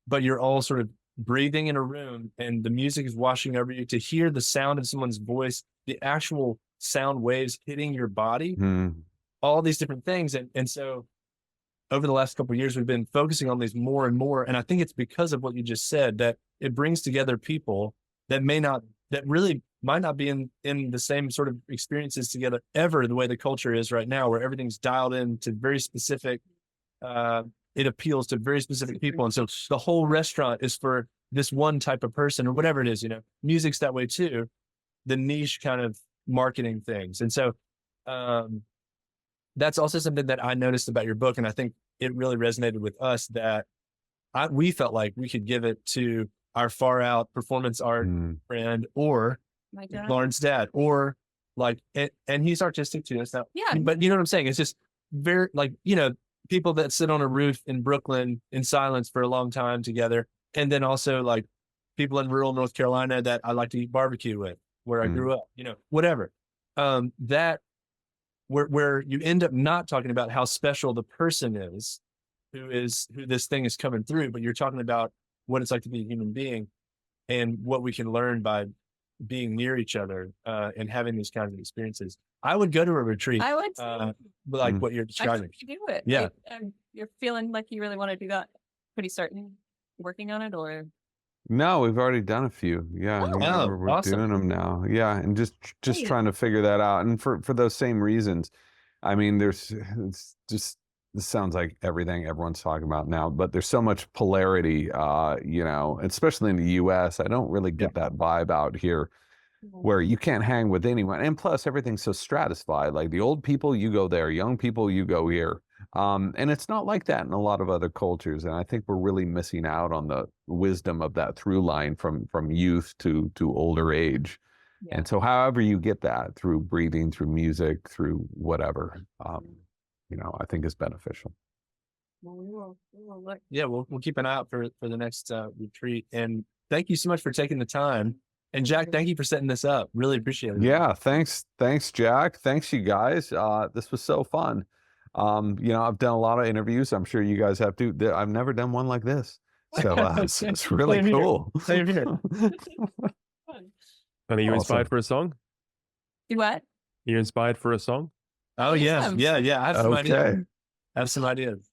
but you're all sort of breathing in a room and the music is washing over you, to hear the sound of someone's voice, the actual sound waves hitting your body, all these different things. And so over the last couple of years, we've been focusing on these more and more. And I think it's because of what you just said, that it brings together people that really might not be in the same sort of experiences together ever, the way the culture is right now, where everything's dialed in to very specific, it appeals to very specific people. And so the whole restaurant is for this one type of person or whatever it is, you know. Music's that way too, the niche kind of marketing things. And so that's also something that I noticed about your book. And I think it really resonated with us, that we felt like we could give it to our far out performance art friend, or Lauren's dad, or like, and he's artistic too. So, yeah, but you know what I'm saying? It's just very like, you know, people that sit on a roof in Brooklyn in silence for a long time together. And then also like people in rural North Carolina that I like to eat barbecue with, where I grew up, you know, whatever. That where you end up not talking about how special the person is, who this thing is coming through, but you're talking about what it's like to be a human being and what we can learn by being near each other and having these kinds of experiences. I would go to a retreat. I would too. Like what you're describing. I do it. Yeah. You're feeling like you really want to do that. Pretty certain working on it, or? No, we've already done a few. Yeah, we're awesome. doing them now. Yeah, and just trying to figure that out. And for those same reasons, I mean, this sounds like everything everyone's talking about now, but there's so much polarity, you know, especially in the US. I don't really get that vibe out here, where you can't hang with anyone. And plus, everything's so stratified. Like the old people, you go there. Young people, you go here. And it's not like that in a lot of other cultures. And I think we're really missing out on the wisdom of that through line from youth to older age. Yeah. And so however you get that, through breathing, through music, through whatever, you know, I think is beneficial. We'll keep an eye out for the next retreat. And thank you so much for taking the time. And Jack, thank you for setting this up. Really appreciate it. Yeah, thanks, Jack. Thanks, you guys. This was so fun. You know, I've done a lot of interviews. I'm sure you guys have too. I've never done one like this. So it's really cool. Same here. And are you inspired for a song? You what? You inspired for a song? Oh yeah. I have some ideas. I have some ideas.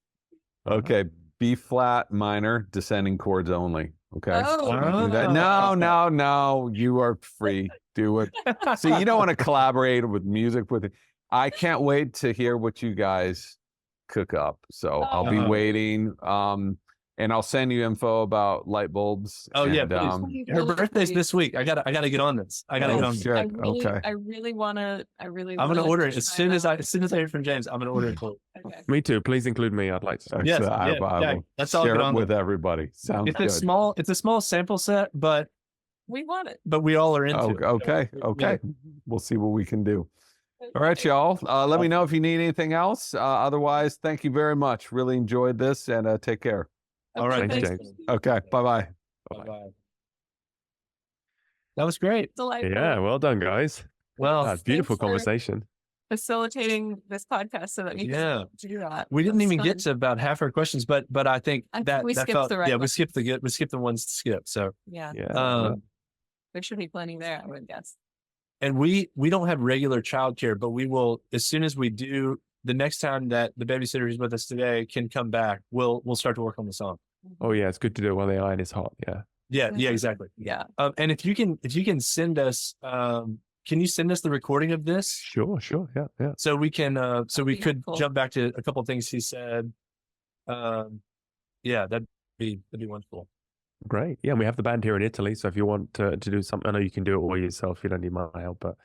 Okay. B flat minor, descending chords only. Okay. Oh. No. You are free. Do it. See, you don't want to collaborate with music with it. I can't wait to hear what you guys cook up. So I'll be waiting. And I'll send you info about light bulbs. Oh, and, yeah. Her birthday's this week. I gotta get on this. I gotta get on this. Okay. I really want to. I'm gonna order it as soon as I hear from James. I'm gonna order it. Okay. Me too. Please include me. I'd like to. Yes, let's all share it with everybody. Sounds good. It's a small sample set, but we want it. But we all are into it. Okay. Yeah. We'll see what we can do. All right, y'all. Let me know if you need anything else. Otherwise, thank you very much. Really enjoyed this, and take care. All right. Thanks, James. Okay. Bye-bye. Bye-bye. That was great. Delightful. Yeah, well done, guys. Well, Thanks Beautiful for conversation. facilitating this podcast so that we yeah. can do that. We didn't That's even fun. get to about half our questions, but I think I think that we that skipped felt the right we ones. skipped the ones to skip. So Yeah. Yeah. There should be plenty there, I would guess. and we don't have regular childcare, but we will, as soon as we do, the next time that the babysitter who's with us today can come back, we'll start to work on the song. Oh yeah, it's good to do it while the iron is hot. Yeah. Yeah, exactly. Yeah. And if you can send us, can you send us the recording of this Sure. Yeah. Yeah. so we can so we be could helpful. jump back to a couple of things he said. Yeah, that'd be wonderful. Great. Yeah, and we have the band here in Italy, so if you want to do something, I know you can do it all yourself. You don't need my help, but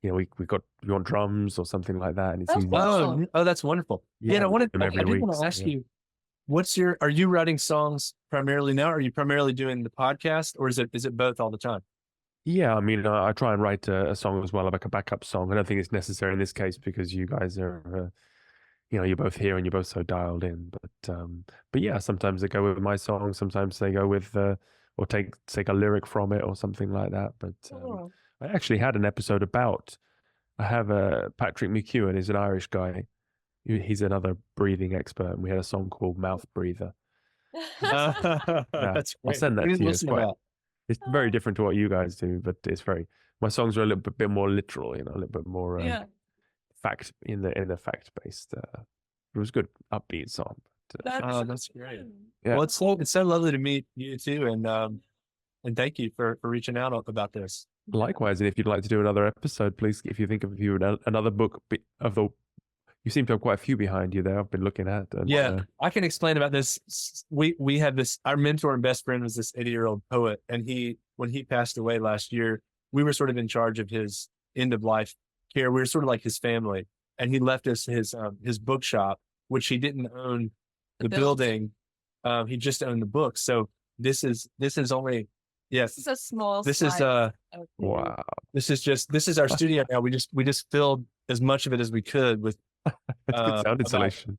you know, we got you want drums or something like that, and it's Oh, easy. wow. Oh, that's wonderful. Yeah, and I we wanted do them every I did week, want so, to ask yeah. you, are you writing songs primarily now? Are you primarily doing the podcast, or is it both all the time? Yeah, I mean, I try and write a song as well, like a backup song. I don't think it's necessary in this case because you guys are, you know, you're both here and you're both so dialed in. But yeah, sometimes they go with my song, sometimes they go with, or take a lyric from it or something like that. But Cool. I actually had an episode about. I have Patrick McEwen is an Irish guy. He's another breathing expert, and we had a song called Mouth Breather. That's I'll send that We to didn't you. It's listen to that. It's very different to what you guys do, but it's very. My songs are a little bit more literal, you know, a little bit more Yeah. fact in the fact based. It was a good upbeat song. But, Oh, that's great. Yeah. Well, it's so lovely to meet you too, and thank you for reaching out about this. likewise, and if you'd like to do another episode, please, if you think of another book of the, you seem to have quite a few behind you there. I've been looking at. And, Yeah, I can explain about this. We had this. Our mentor and best friend was this 80-year-old poet, and when he passed away last year, we were sort of in charge of his end of life care. We were sort of like his family, and he left us his bookshop, which he didn't own the building. He just owned the books. So this is only yes. This is a small. This is slice. Okay. wow, this is our studio now. We just filled as much of it as we could with. it's good sound about- insulation.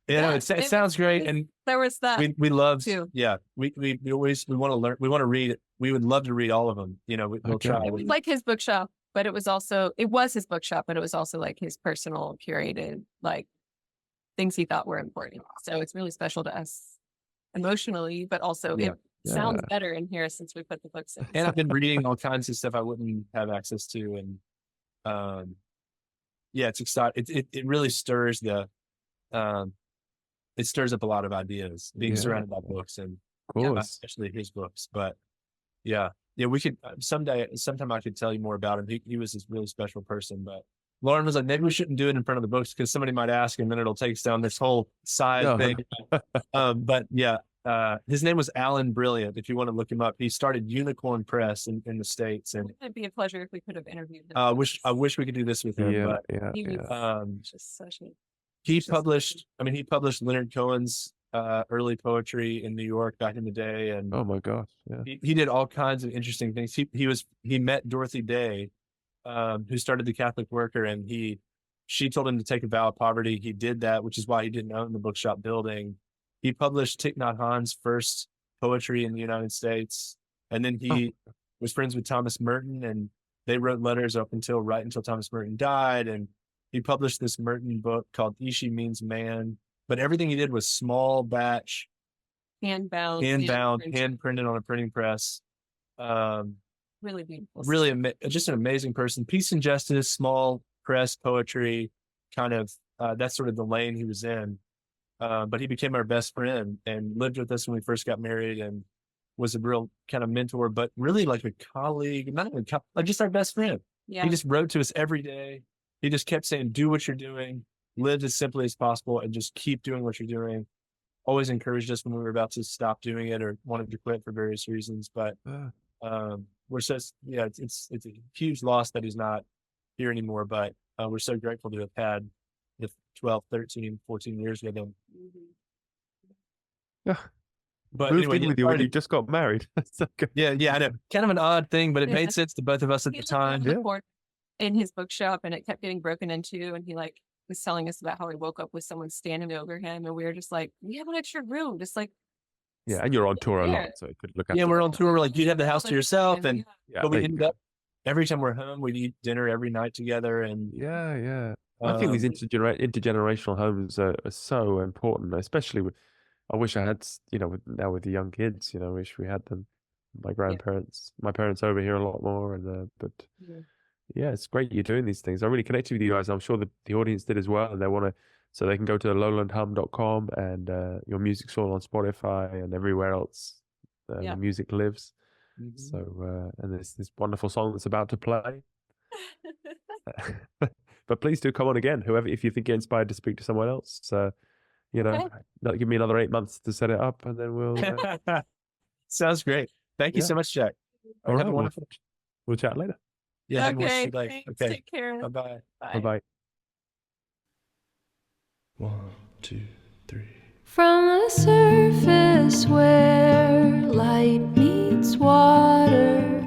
You know, Yeah, it sounds great, and There was that. we love too. yeah. We always want to learn. We want to read. We would love to read all of them. You know, we'll Okay. try. It was like his bookshop, but it was his bookshop, but it was also like his personal curated, like things he thought were important. So it's really special to us emotionally, but also Yeah. it sounds better in here since we put the books in. And I've been reading all kinds of stuff I wouldn't have access to, and yeah, it's exciting. It really stirs it stirs up a lot of ideas being Yeah. surrounded by books, and Of course. especially his books. But yeah, we could sometime I could tell you more about him. He was this really special person. But Lauren was like, maybe we shouldn't do it in front of the books because somebody might ask, and then it'll take us down this whole side No. thing. But yeah, his name was Alan Brilliant. If you want to look him up, he started Unicorn Press in the States, and It'd be a pleasure if we could have interviewed him. I wish we could do this with him. Yeah, But yeah, He was yeah. just such a he Just- published Leonard Cohen's early poetry in New York back in the day, and Oh my gosh. Yeah. he did all kinds of interesting things. He met Dorothy Day, who started the Catholic Worker, and she told him to take a vow of poverty. He did that, which is why he didn't own the bookshop building. He published Thich Nhat Hanh's first poetry in the United States, and then he was friends with Thomas Merton, and they wrote letters right until Thomas Merton died. And he published this Merton book called Ishi Means Man, but everything he did was small batch, hand bound, hand printed on a printing press. really beautiful. Really just an amazing person. Peace and Justice, small press poetry, kind of that's sort of the lane he was in. But he became our best friend and lived with us when we first got married, and was a real kind of mentor, but really like a colleague, not even like just our best friend. Yeah. He just wrote to us every day. He just kept saying, do what you're doing, live as simply as possible, and just keep doing what you're doing. Always encouraged us when we were about to stop doing it or wanted to quit for various reasons. But we're it's a huge loss that he's not here anymore, but we're so grateful to have had the 12, 13, 14 years with him. Mhm. Yeah. But Moved anyway, in with you when you just got married. That's so good. yeah, I know. Kind of an odd thing, but it Yeah. made sense to both of us at He the lived on time. the Yeah. corner in his bookshop, and it kept getting broken into, and he was telling us about how he woke up with someone standing over him, and we were just like, we have an extra room, just like Yeah, and you're on tour a Yeah. lot, so you could look after. Yeah, we're on tour. We're like, you'd have the house to yourself, And and Yeah, but we there you ended go. up every time we're home, we'd eat dinner every night together, and Yeah. I think these intergenerational homes are so important, especially with. I wish I had, now with the young kids, I wish we had them. My grandparents, my parents over here a lot more, and but yeah, it's great you're doing these things. I really connected with you guys. I'm sure the audience did as well, and they want to, so they can go to lowlandhum.com, and your music's all on Spotify and everywhere else the music lives. So and there's this wonderful song that's about to play. But please do come on again, whoever, if you think you're inspired to speak to someone else. So, give me another 8 months to set it up, and then we'll. Sounds great. Thank you so much, Jack. All Have right, a wonderful. we'll chat later. Yeah. Have a Okay. wonderful day. Thanks. Okay. Take care. Bye-bye. Bye bye. 1, 2, 3. From a surface where light meets water,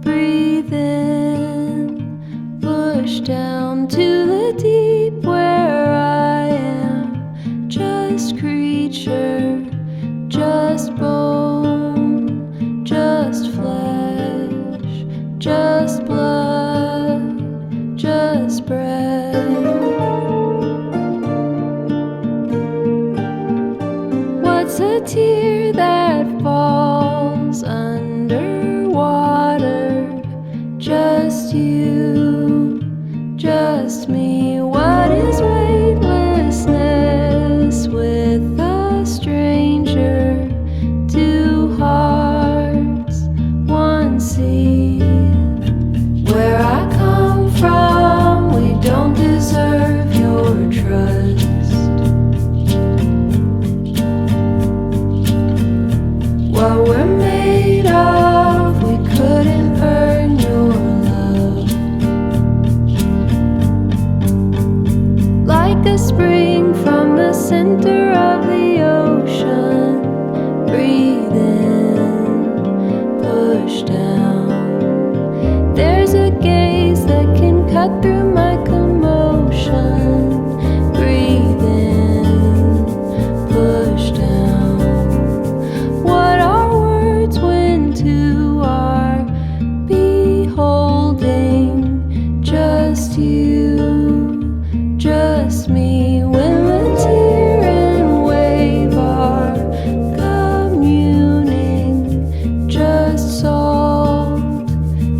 breathe in, push down to the deep where I am just creature, just bone, just flesh, just blood, just breath. What's a tear that falls underwater? Just you, just me. What is weightlessness with a stranger? Two hearts, one sea. Where I come from, we don't deserve your trust. What we're made of, we couldn't earn your love. Like a spring from the center of the ocean, breathe in, push down. There's a gaze that can cut through my commotion, breathe in, push down. What are words when two are beholding? Just you, just me. When the tear and wave are communing, just salt,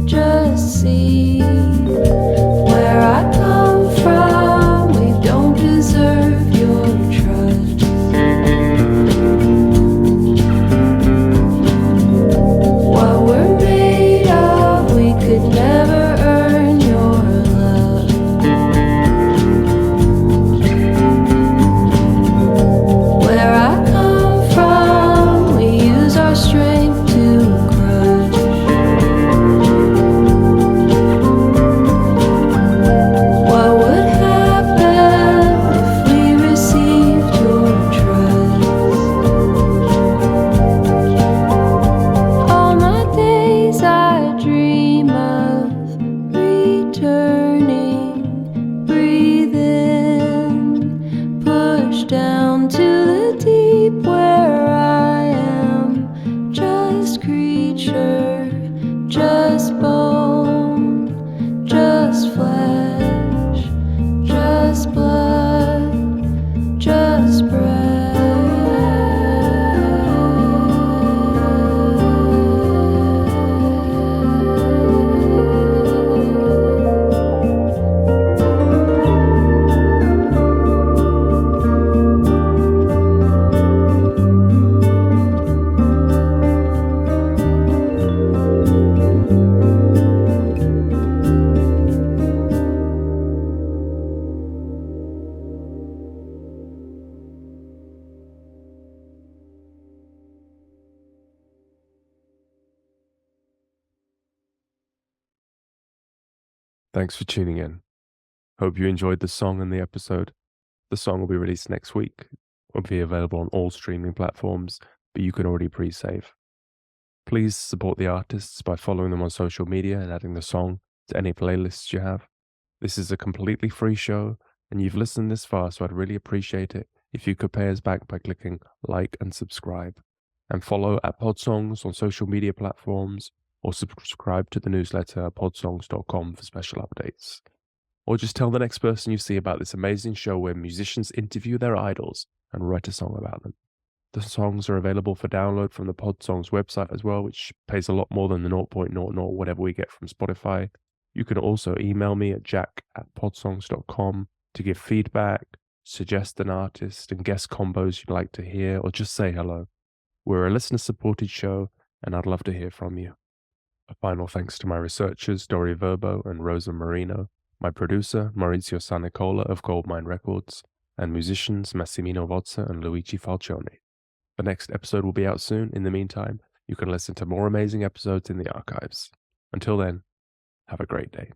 just sea. Where I come from, we don't deserve your trust. What we're made of, we could never earn your love. Where I come from, we use our strength to crush. What would happen if we received your trust? All my days I dream of returning, breathe in, push down to the deep where I am just creature, just bone, just flesh, just blood, just Thanks for tuning in. Hope you enjoyed the song and the episode. The song will be released next week. It will be available on all streaming platforms, but you can already pre-save. Please support the artists by following them on social media and adding the song to any playlists you have. This is a completely free show, and you've listened this far, so I'd really appreciate it if you could pay us back by clicking like and subscribe. and follow at Podsongs on social media platforms, or subscribe to the newsletter at podsongs.com for special updates. Or just tell the next person you see about this amazing show where musicians interview their idols and write a song about them. The songs are available for download from the Podsongs website as well, which pays a lot more than the 0.00 whatever we get from Spotify. You can also email me at jack@podsongs.com to give feedback, suggest an artist and guest combos you'd like to hear, or just say hello. We're a listener-supported show, and I'd love to hear from you. A final thanks to my researchers, Dori Verbo and Rosa Marino, my producer, Maurizio Sanicola of Goldmine Records, and musicians Massimino Vozza and Luigi Falcione. The next episode will be out soon. In the meantime, you can listen to more amazing episodes in the archives. Until then, have a great day.